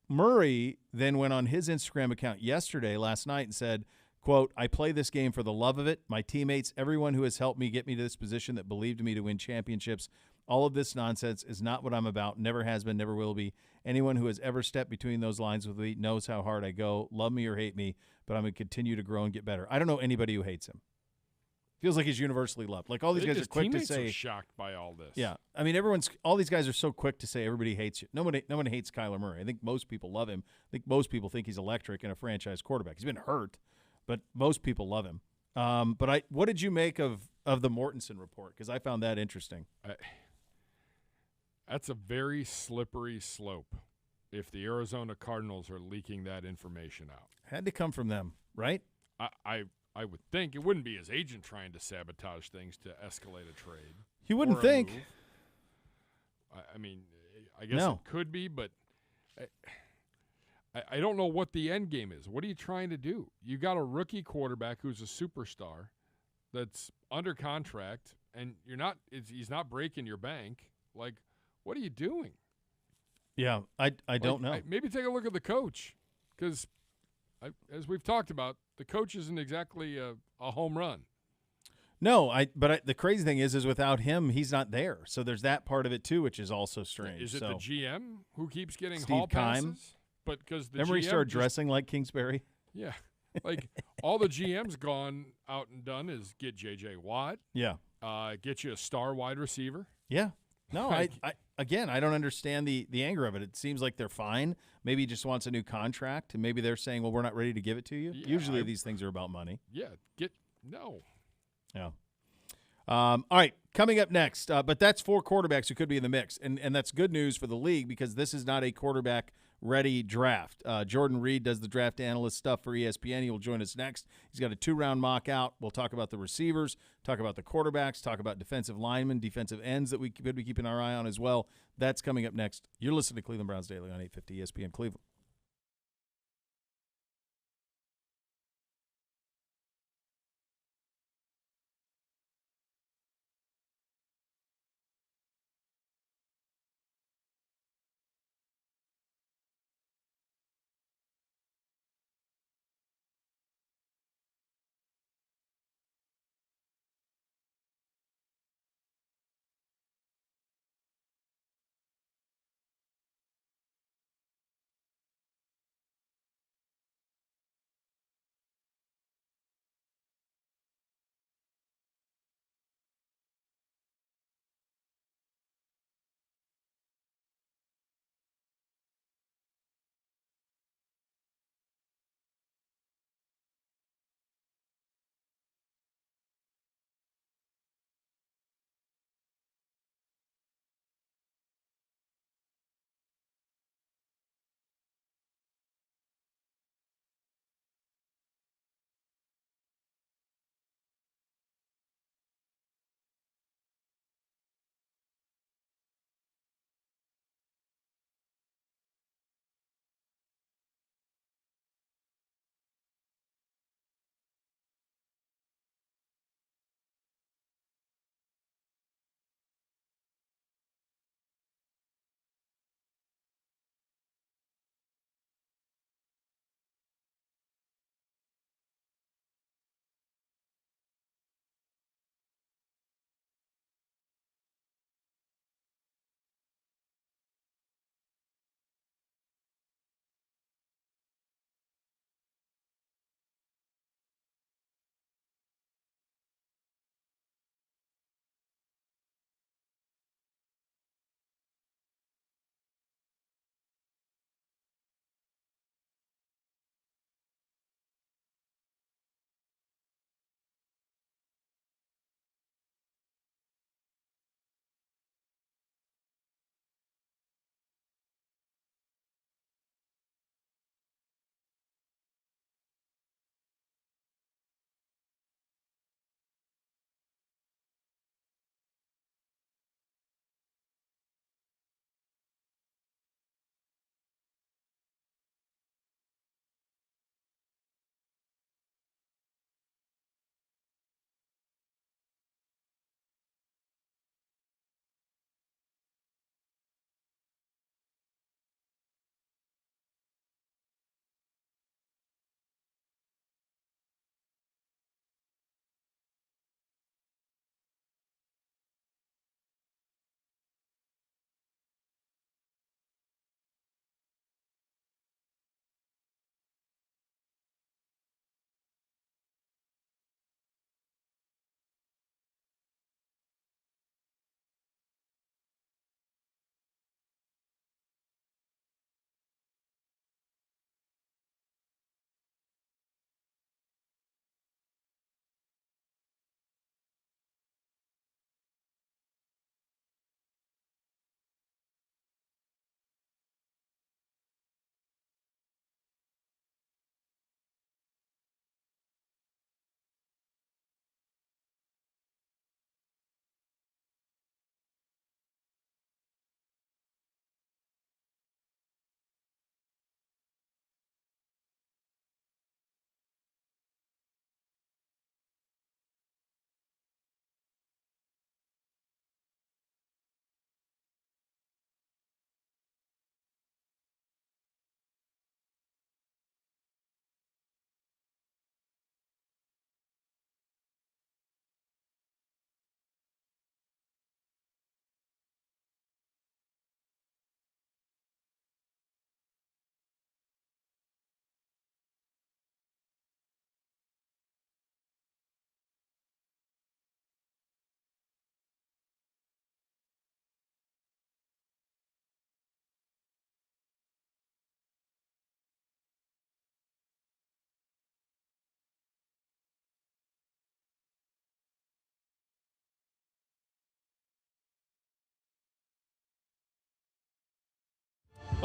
Murray then went on his Instagram account last night and said, quote, I play this game for the love of it. My teammates, everyone who has helped me get me to this position that believed in me to win championships. All of this nonsense is not what I'm about, never has been, never will be. Anyone who has ever stepped between those lines with me knows how hard I go. Love me or hate me, but I'm going to continue to grow and get better. I don't know anybody who hates him. Feels like he's universally loved. Like all these guys are quick to say. Are shocked by all this. Yeah, I mean all these guys are so quick to say everybody hates you. No one hates Kyler Murray. I think most people love him. I think most people think he's electric and a franchise quarterback. He's been hurt, but most people love him. But what did you make of the Mortensen report? Because I found that interesting. That's a very slippery slope if the Arizona Cardinals are leaking that information out. Had to come from them, right? I would think it wouldn't be his agent trying to sabotage things to escalate a trade. You wouldn't think. I mean, I guess it could be, but I don't know what the end game is. What are you trying to do? You got a rookie quarterback who's a superstar that's under contract, and he's not breaking your bank. Like, what are you doing? Yeah, I don't know. Maybe take a look at the coach, because as we've talked about, the coach isn't exactly a home run. No, but the crazy thing is without him, he's not there. So there's that part of it too, which is also strange. Is it the GM who keeps getting Steve hall passes? Keim? But because the remember GM he started dressing like Kingsbury. Yeah, like all the GM's gone out and done is get J.J. Watt. Yeah, get you a star wide receiver. Yeah. No, I don't understand the anger of it. It seems like they're fine. Maybe he just wants a new contract, and maybe they're saying, well, we're not ready to give it to you. Yeah, Usually these things are about money. Yeah, no. Yeah. All right, coming up next, but that's 4 quarterbacks who could be in the mix, and that's good news for the league because this is not a quarterback-ready draft. Jordan Reed does the draft analyst stuff for ESPN. He will join us next. He's got a 2-round mock out. We'll talk about the receivers, talk about the quarterbacks, talk about defensive linemen, defensive ends that we could be keeping our eye on as well. That's coming up next. You're listening to Cleveland Browns Daily on 850 ESPN Cleveland.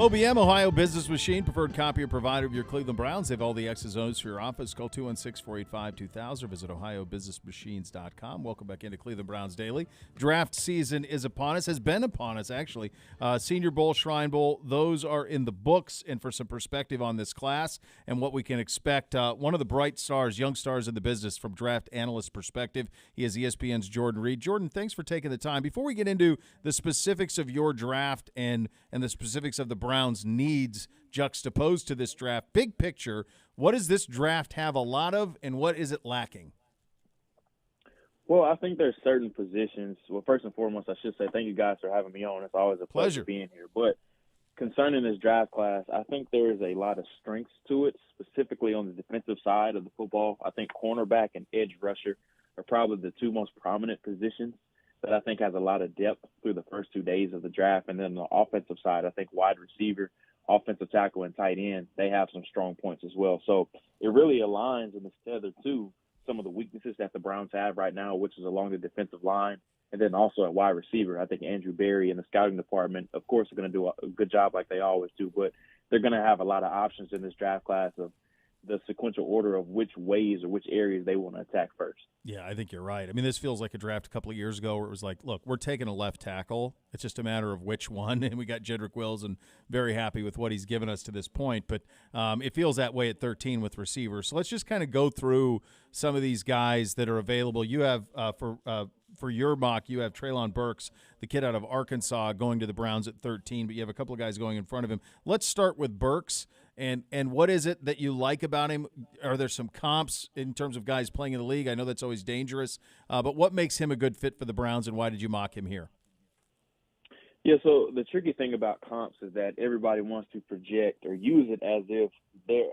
OBM, Ohio Business Machine, preferred copier provider of your Cleveland Browns. They have all the X's and O's for your office. Call 216-485-2000 or visit ohiobusinessmachines.com. Welcome back into Cleveland Browns Daily. Draft season is upon us, has been upon us, actually. Senior Bowl, Shrine Bowl, those are in the books. And for some perspective on this class and what we can expect, one of the bright stars, young stars in the business from draft analyst perspective, he is ESPN's Jordan Reed. Jordan, thanks for taking the time. Before we get into the specifics of your draft and the specifics of the Browns' needs juxtaposed to this draft, big picture, what does this draft have a lot of, and what is it lacking? Well, I think there's certain positions. Well, first and foremost, I should say thank you guys for having me on. It's always a pleasure being here. But concerning this draft class, I think there is a lot of strengths to it, specifically on the defensive side of the football. I think cornerback and edge rusher are probably the two most prominent positions that I think has a lot of depth through the first 2 days of the draft. And then on the offensive side, I think wide receiver, offensive tackle, and tight end, they have some strong points as well. So it really aligns and is tethered to some of the weaknesses that the Browns have right now, which is along the defensive line. And then also at wide receiver, I think Andrew Berry and the scouting department, of course, are going to do a good job like they always do, but they're going to have a lot of options in this draft class of the sequential order of which ways or which areas they want to attack first. Yeah, I think you're right. I mean, this feels like a draft a couple of years ago where it was like, look, we're taking a left tackle. It's just a matter of which one. And we got Jedrick Wills and very happy with what he's given us to this point. But it feels that way at 13 with receivers. So let's just kind of go through some of these guys that are available. You have, for your mock, you have Treylon Burks, the kid out of Arkansas, going to the Browns at 13, but you have a couple of guys going in front of him. Let's start with Burks. And what is it that you like about him? Are there some comps in terms of guys playing in the league? I know that's always dangerous, but what makes him a good fit for the Browns, and why did you mock him here? Yeah, so the tricky thing about comps is that everybody wants to project or use it as if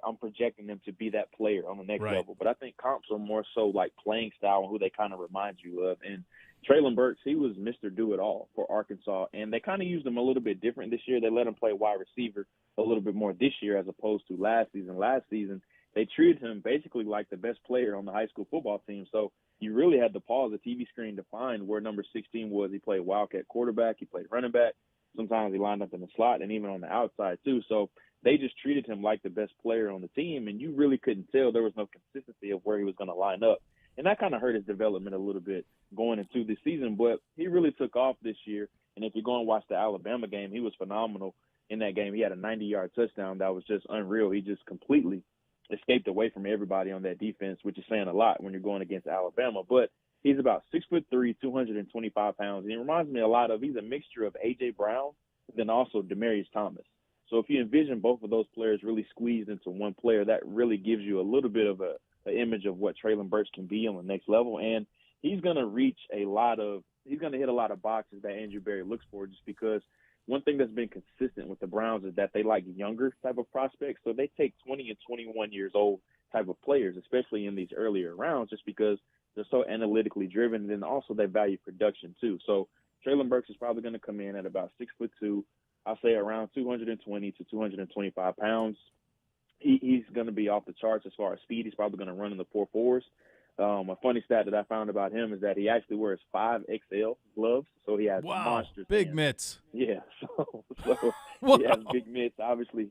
I'm projecting them to be that player on the next level. But I think comps are more so like playing style and who they kind of remind you of. And Treylon Burks, he was Mr. Do-It-All for Arkansas, and they kind of used him a little bit different this year. They let him play wide receiver a little bit more this year as opposed to last season. Last season, they treated him basically like the best player on the high school football team. So you really had to pause the TV screen to find where number 16 was. He played wildcat quarterback. He played running back. Sometimes he lined up in the slot and even on the outside too. So they just treated him like the best player on the team, and you really couldn't tell. There was no consistency of where he was going to line up. And that kind of hurt his development a little bit going into this season. But he really took off this year. And if you go and watch the Alabama game, he was phenomenal in that game. He had a 90-yard touchdown that was just unreal. He just completely escaped away from everybody on that defense, which is saying a lot when you're going against Alabama. But he's about 6'3", 225 pounds. And he reminds me a lot of, he's a mixture of A.J. Brown and then also Demaryius Thomas. So if you envision both of those players really squeezed into one player, that really gives you a little bit of an image of what Treylon Burks can be on the next level. And he's going to hit a lot of boxes that Andrew Berry looks for, just because one thing that's been consistent with the Browns is that they like younger type of prospects. So they take 20 and 21 years old type of players, especially in these earlier rounds, just because they're so analytically driven. And then also they value production too. So Treylon Burks is probably going to come in at about 6'2", I'll say around 220 to 225 pounds. He's going to be off the charts as far as speed. He's probably going to run in the 4.4s. A funny stat that I found about him is that he actually wears 5XL gloves, so he has monsters. Big mitts. Yeah, so he has big mitts, obviously.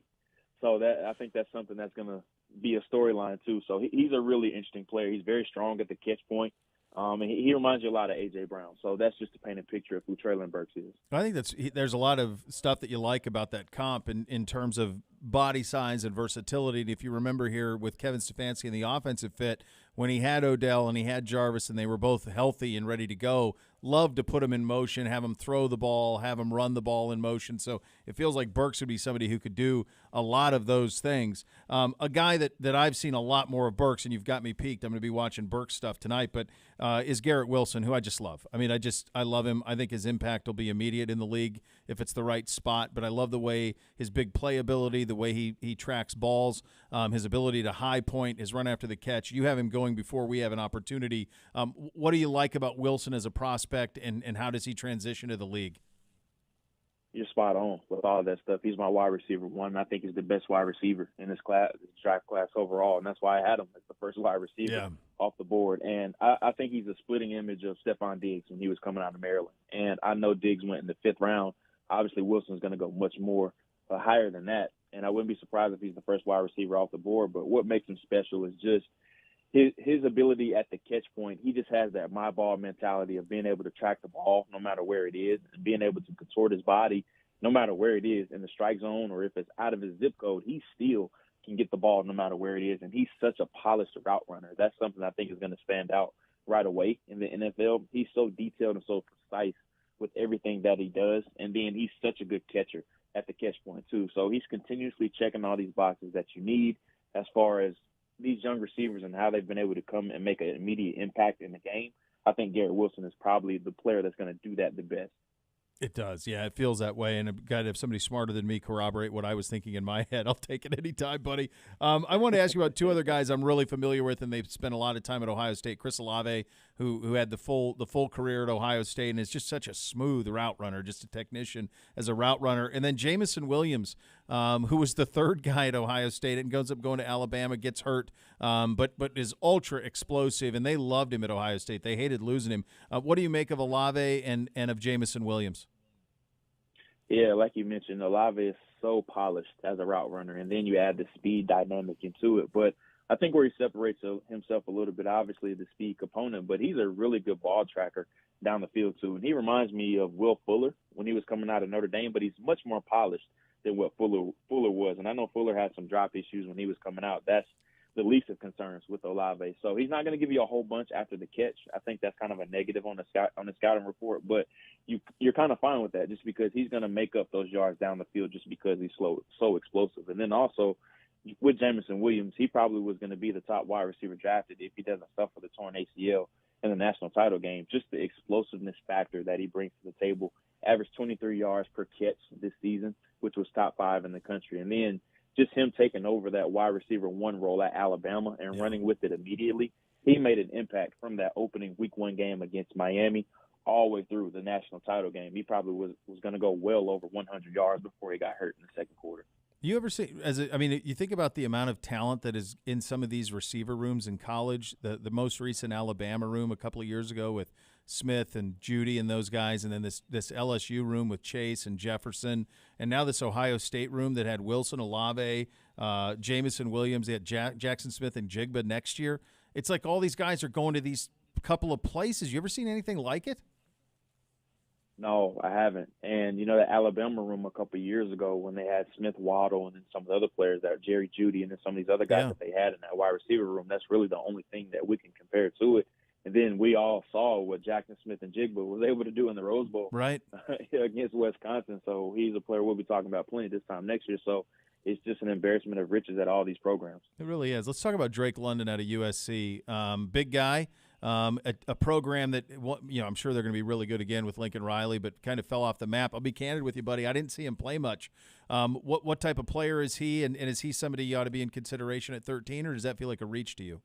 So I think that's something that's going to be a storyline too. So he's a really interesting player. He's very strong at the catch point. And he reminds you a lot of A.J. Brown. So that's just to paint a picture of who Treylon Burks is. I think there's a lot of stuff that you like about that comp in terms of body size and versatility. And if you remember here with Kevin Stefanski and the offensive fit, when he had Odell and he had Jarvis and they were both healthy and ready to go, loved to put him in motion, have him throw the ball, have him run the ball in motion. So it feels like Burks would be somebody who could do a lot of those things. A guy that I've seen a lot more of Burks, and you've got me peaked. I'm going to be watching Burks stuff tonight, but is Garrett Wilson, who I just love. I mean, I love him. I think his impact will be immediate in the league if it's the right spot, but I love the way his big playability, the way he tracks balls, his ability to high point, his run after the catch. You have him going before we have an opportunity. What do you like about Wilson as a prospect, and how does he transition to the league? You're spot on with all of that stuff. He's my wide receiver one. I think he's the best wide receiver in this class, this draft class overall, and that's why I had him as the first wide receiver off the board. And I think he's a splitting image of Stephon Diggs when he was coming out of Maryland. And I know Diggs went in the 5th round. Obviously, Wilson's going to go much more higher than that. And I wouldn't be surprised if he's the first wide receiver off the board. But what makes him special is just his ability at the catch point. He just has that my ball mentality of being able to track the ball no matter where it is, and being able to contort his body no matter where it is in the strike zone, or if it's out of his zip code, he still can get the ball no matter where it is. And he's such a polished route runner. That's something I think is going to stand out right away in the NFL. He's so detailed and so precise with everything that he does. And then he's such a good catcher at the catch point too. So he's continuously checking all these boxes that you need as far as these young receivers and how they've been able to come and make an immediate impact in the game. I think Garrett Wilson is probably the player that's going to do that the best. It does, yeah. It feels that way, and I've got to have somebody smarter than me corroborate what I was thinking in my head. I'll take it anytime, buddy. I want to ask you about two other guys I'm really familiar with, and they've spent a lot of time at Ohio State. Chris Olave, who had the full career at Ohio State, and is just such a smooth route runner, just a technician as a route runner. And then Jamison Williams, who was the third guy at Ohio State and goes up going to Alabama, gets hurt, but is ultra explosive, and they loved him at Ohio State. They hated losing him. What do you make of Olave and of Jamison Williams? Yeah, like you mentioned, Olave is so polished as a route runner, and then you add the speed dynamic into it. But I think where he separates himself a little bit, obviously, the speed component, but he's a really good ball tracker down the field, too. And he reminds me of Will Fuller when he was coming out of Notre Dame, but he's much more polished than what Fuller was. And I know Fuller had some drop issues when he was coming out. That's the least of concerns with Olave. So he's not going to give you a whole bunch after the catch. I think that's kind of a negative on the scouting report, but you're kind of fine with that just because he's going to make up those yards down the field just because he's so explosive. And then also with Jamison Williams, he probably was going to be the top wide receiver drafted if he doesn't suffer the torn ACL in the national title game. Just the explosiveness factor that he brings to the table. Averaged 23 yards per catch this season, which was top 5 in the country. And then just him taking over that wide receiver 1 role at Alabama and running with it immediately, he made an impact from that opening week 1 game against Miami all the way through the national title game. He probably was going to go well over 100 yards before he got hurt in the second quarter. You ever see, you think about the amount of talent that is in some of these receiver rooms in college, the most recent Alabama room a couple of years ago with Smith and Judy and those guys, and then this LSU room with Chase and Jefferson, and now this Ohio State room that had Wilson, Olave, Jamison Williams, they had Jackson Smith and Jigba next year. It's like all these guys are going to these couple of places. You ever seen anything like it? No, I haven't. And, the Alabama room a couple of years ago when they had Smith, Waddle, and then some of the other players that are Jerry Jeudy and then some of these other guys that they had in that wide receiver room, that's really the only thing that we can compare to it. And then we all saw what Jackson Smith and Jigba was able to do in the Rose Bowl against Wisconsin. So he's a player we'll be talking about plenty this time next year. So it's just an embarrassment of riches at all these programs. It really is. Let's talk about Drake London out of USC. Big guy. A program that, I'm sure they're going to be really good again with Lincoln Riley, but kind of fell off the map. I'll be candid with you, buddy. I didn't see him play much. What type of player is he, and is he somebody you ought to be in consideration at 13, or does that feel like a reach to you?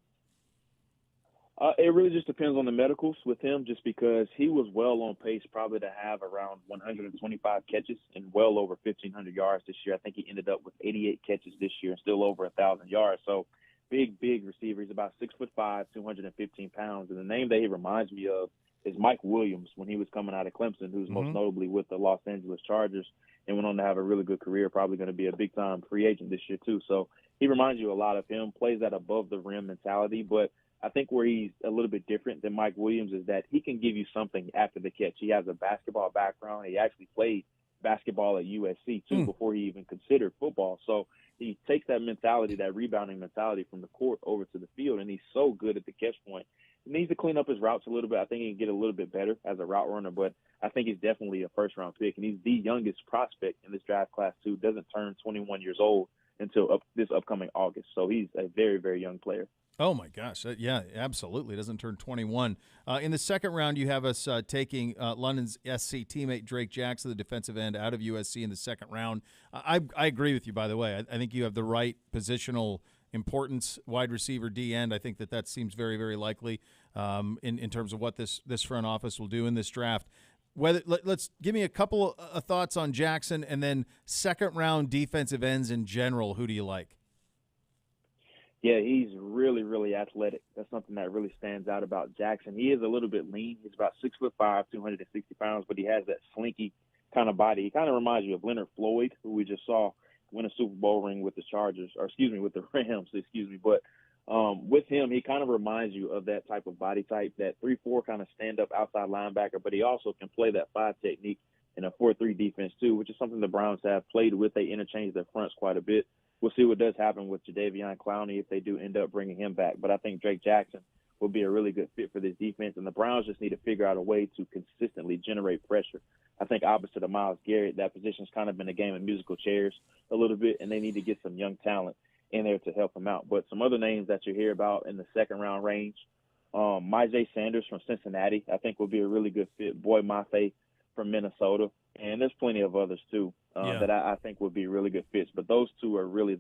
It really just depends on the medicals with him, just because he was well on pace probably to have around 125 catches and well over 1,500 yards this year. I think he ended up with 88 catches this year and still over 1,000 yards. So big receiver. He's about 6'5", 215 pounds. And the name that he reminds me of is Mike Williams when he was coming out of Clemson, who's most notably with the Los Angeles Chargers and went on to have a really good career, probably going to be a big-time free agent this year too. So he reminds you a lot of him, plays that above-the-rim mentality. But I think where he's a little bit different than Mike Williams is that he can give you something after the catch. He has a basketball background. He actually played basketball at USC too before he even considered football. So he takes that mentality, that rebounding mentality from the court over to the field, and he's so good at the catch point. He needs to clean up his routes a little bit. I think he can get a little bit better as a route runner, but I think he's definitely a first-round pick, and he's the youngest prospect in this draft class too. Doesn't turn 21 years old until this upcoming August. So he's a very, very young player. Oh, my gosh. Yeah, absolutely. Doesn't turn 21. In the second round, you have us taking London's SC teammate Drake Jackson, the defensive end, out of USC in the second round. I agree with you, by the way. I think you have the right positional importance, wide receiver, D end. I think that seems very, very likely in terms of what this front office will do in this draft. Let's give me a couple of thoughts on Jackson, and then second-round defensive ends in general. Who do you like? Yeah, he's really, really athletic. That's something that really stands out about Jackson. He is a little bit lean. He's about 6'5", 260 pounds, but he has that slinky kind of body. He kind of reminds you of Leonard Floyd, who we just saw win a Super Bowl ring with the with the Rams, But with him, he kind of reminds you of that type of body type, that 3-4 kind of stand-up outside linebacker, but he also can play that 5 technique in a 4-3 defense too, which is something the Browns have played with. They interchange their fronts quite a bit. We'll see what does happen with Jadeveon Clowney if they do end up bringing him back. But I think Drake Jackson will be a really good fit for this defense, and the Browns just need to figure out a way to consistently generate pressure. I think opposite of Myles Garrett, that position's kind of been a game of musical chairs a little bit, and they need to get some young talent in there to help them out. But some other names that you hear about in the second-round range, Myjai Sanders from Cincinnati, I think will be a really good fit. Boy Mafe from Minnesota, and there's plenty of others too that I think would be really good fits. But those two are really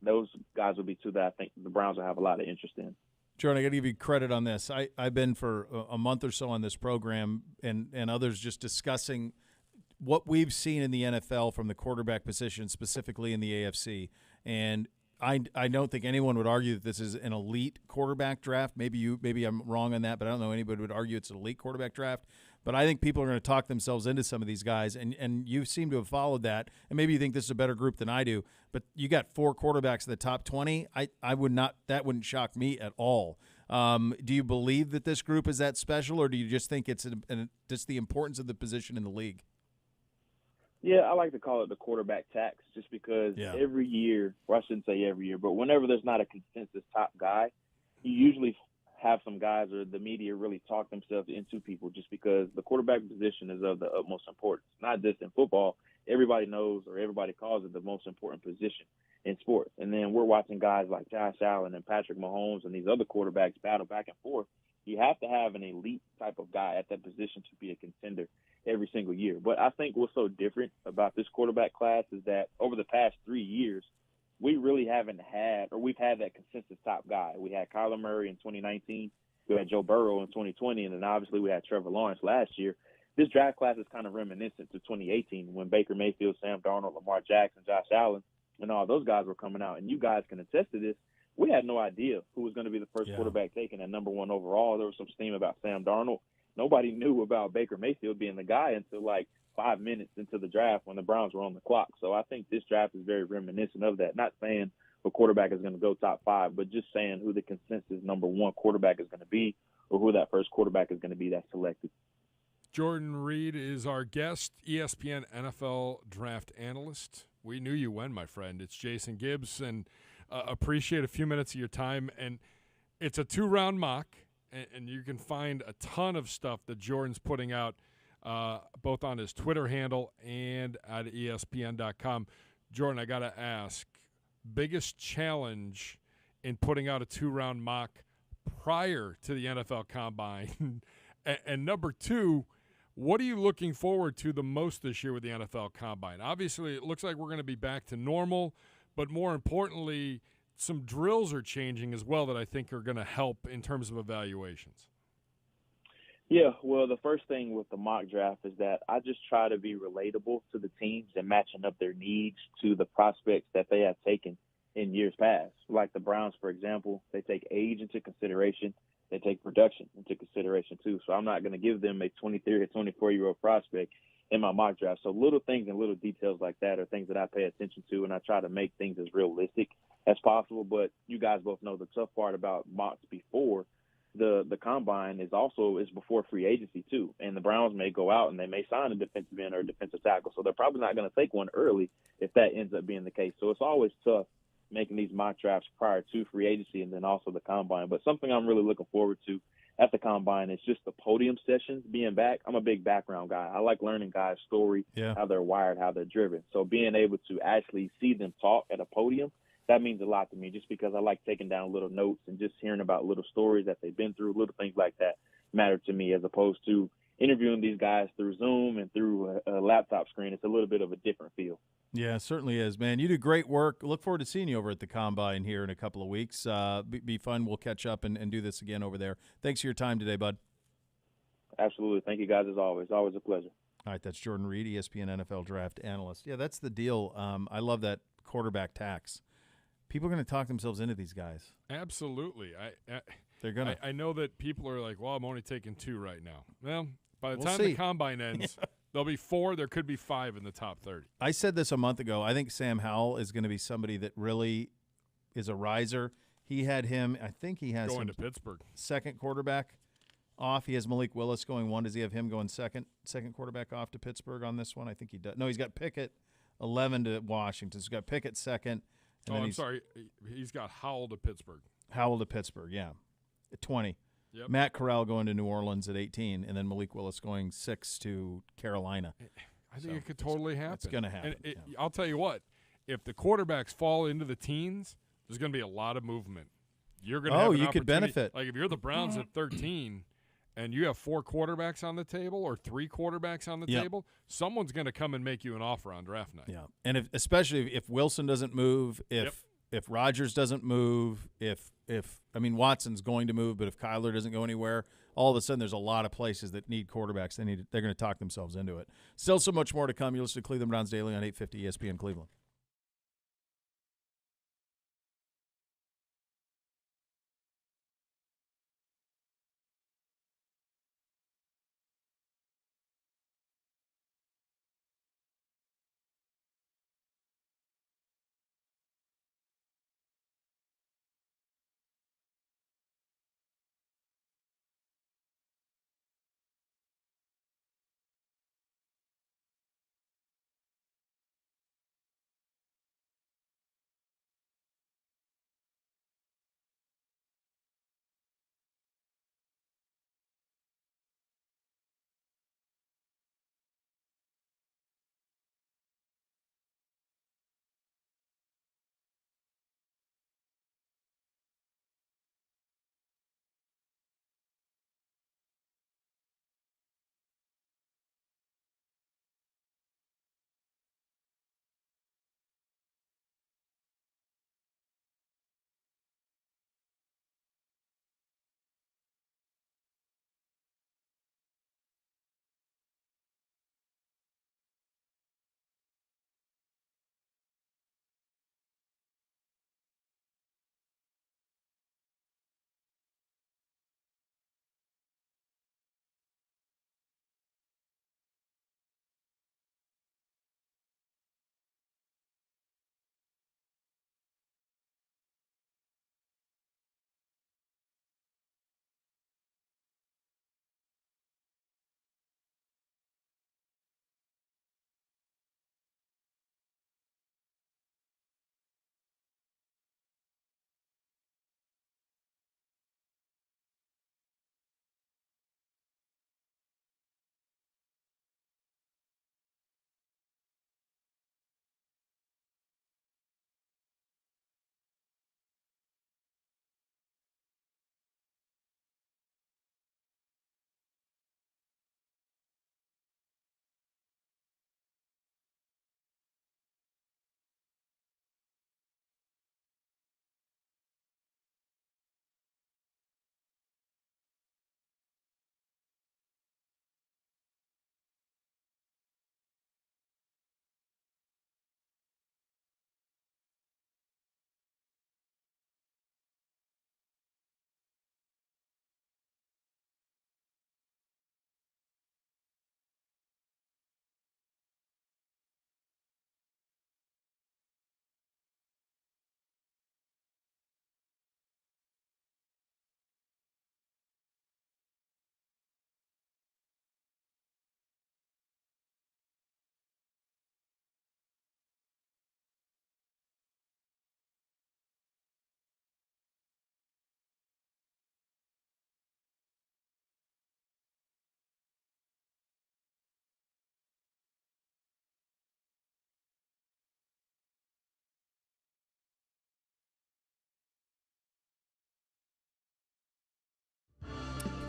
those guys will be two that I think the Browns will have a lot of interest in. Jordan, I got to give you credit on this. I've been for a month or so on this program and others just discussing what we've seen in the NFL from the quarterback position, specifically in the AFC. And I don't think anyone would argue that this is an elite quarterback draft. Maybe I'm wrong on that, but I don't know anybody would argue it's an elite quarterback draft. But I think people are going to talk themselves into some of these guys, and you seem to have followed that. And maybe you think this is a better group than I do, but you got 4 quarterbacks in the top 20. I would not. That wouldn't shock me at all. Do you believe that this group is that special, or do you just think it's just the importance of the position in the league? Yeah, I like to call it the quarterback tax, just because every year, or I shouldn't say every year, but whenever there's not a consensus top guy, you usually have some guys or the media really talk themselves into people, just because the quarterback position is of the utmost importance. Not just in football, everybody knows, or everybody calls it the most important position in sports. And then we're watching guys like Josh Allen and Patrick Mahomes and these other quarterbacks battle back and forth. You have to have an elite type of guy at that position to be a contender every single year. But I think what's so different about this quarterback class is that over the past 3 years, we really haven't had, or we've had that consensus top guy. We had Kyler Murray in 2019. We had Joe Burrow in 2020. And then obviously we had Trevor Lawrence last year. This draft class is kind of reminiscent to 2018 when Baker Mayfield, Sam Darnold, Lamar Jackson, Josh Allen, and all those guys were coming out. And you guys can attest to this. We had no idea who was going to be the first quarterback taken at number 1 overall. There was some steam about Sam Darnold. Nobody knew about Baker Mayfield being the guy until like 5 minutes into the draft when the Browns were on the clock. So I think this draft is very reminiscent of that. Not saying a quarterback is going to go top 5, but just saying who the consensus number 1 quarterback is going to be, or who that first quarterback is going to be that's selected. Jordan Reed is our guest, ESPN NFL draft analyst. We knew you when, my friend. It's Jason Gibbs, and appreciate a few minutes of your time. And it's a 2-round mock, and you can find a ton of stuff that Jordan's putting out both on his Twitter handle and at ESPN.com. Jordan, I got to ask, biggest challenge in putting out a 2-round mock prior to the NFL Combine? and number 2, what are you looking forward to the most this year with the NFL Combine? Obviously, it looks like we're going to be back to normal, but more importantly, some drills are changing as well that I think are going to help in terms of evaluations. Yeah, well, the first thing with the mock draft is that I just try to be relatable to the teams and matching up their needs to the prospects that they have taken in years past. Like the Browns, for example, they take age into consideration. They take production into consideration too. So I'm not going to give them a 23 or 24-year-old prospect in my mock draft. So little things and little details like that are things that I pay attention to, and I try to make things as realistic as possible. But you guys both know the tough part about mocks before the combine is before free agency too. And the Browns may go out and they may sign a defensive end or a defensive tackle. So they're probably not going to take one early if that ends up being the case. So it's always tough making these mock drafts prior to free agency and then also the combine. But something I'm really looking forward to at the combine is just the podium sessions being back. I'm a big background guy. I like learning guys' story, how they're wired, how they're driven. So being able to actually see them talk at a podium, that means a lot to me, just because I like taking down little notes and just hearing about little stories that they've been through. Little things like that matter to me, as opposed to interviewing these guys through Zoom and through a laptop screen. It's a little bit of a different feel. Yeah, it certainly is, man. You do great work. Look forward to seeing you over at the Combine here in a couple of weeks. Be fun. We'll catch up and do this again over there. Thanks for your time today, bud. Absolutely. Thank you, guys, as always. Always a pleasure. All right, that's Jordan Reed, ESPN NFL draft analyst. Yeah, that's the deal. I love that quarterback tax. People are going to talk themselves into these guys. Absolutely. They're going to. I know that people are like, well, I'm only taking 2 right now. Well, by the time the Combine ends, There'll be 4. There could be 5 in the top 30. I said this a month ago. I think Sam Howell is going to be somebody that really is a riser. He had him. I think he has going him to Pittsburgh. second quarterback off. He has Malik Willis going 1. Does he have him going second quarterback off to Pittsburgh on this one? I think he does. No, he's got Pickett 11 to Washington. So he's got Pickett second. And I'm sorry. He's got Howell to Pittsburgh. Howell to Pittsburgh, yeah. At 20. Yep. Matt Corral going to New Orleans at 18, and then Malik Willis going 6 to Carolina. I think it could totally happen. It's going to happen. And I'll tell you what, if the quarterbacks fall into the teens, there's going to be a lot of movement. You're going to have an you could opportunity- benefit. Like if you're the Browns at 13 and you have 4 quarterbacks on the table or 3 quarterbacks on the table, someone's going to come and make you an offer on draft night. Yeah, and especially if Wilson doesn't move, if Rodgers doesn't move, if Watson's going to move, but if Kyler doesn't go anywhere, all of a sudden there's a lot of places that need quarterbacks. They're going to talk themselves into it. Still so much more to come. You listen to Cleveland Browns Daily on 850 ESPN Cleveland.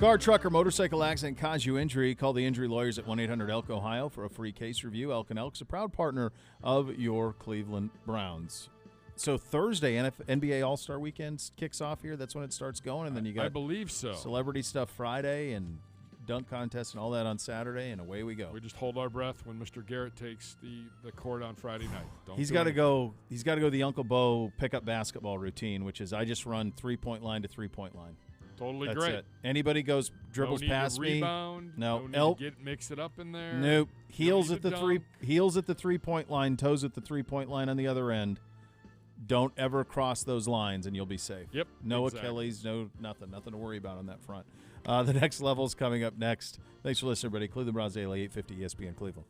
Car, truck, or motorcycle accident cause you injury, call the injury lawyers at 1-800-ELK Ohio for a free case review. Elk & Elk's a proud partner of your Cleveland Browns. So Thursday, NBA All-Star Weekend kicks off here. That's when it starts going, and then you got I believe so. Celebrity stuff Friday and dunk contest and all that on Saturday, and away we go. We just hold our breath when Mr. Garrett takes the court on Friday night. He's got to go. He's got to go the Uncle Beau pickup basketball routine, which is I just run 3-point line to 3-point line. Totally That's great. it. Anybody goes dribbles no need past to me. rebound, No. no need to mix it up in there. Nope. Heels need at to the dunk. heels at the 3-point line, toes at the 3-point line on the other end. Don't ever cross those lines, and you'll be safe. Yep. No exactly. Achilles, no nothing to worry about on that front. The next level is coming up next. Thanks for listening, everybody. Cleveland Browns Daily, 850 ESPN Cleveland.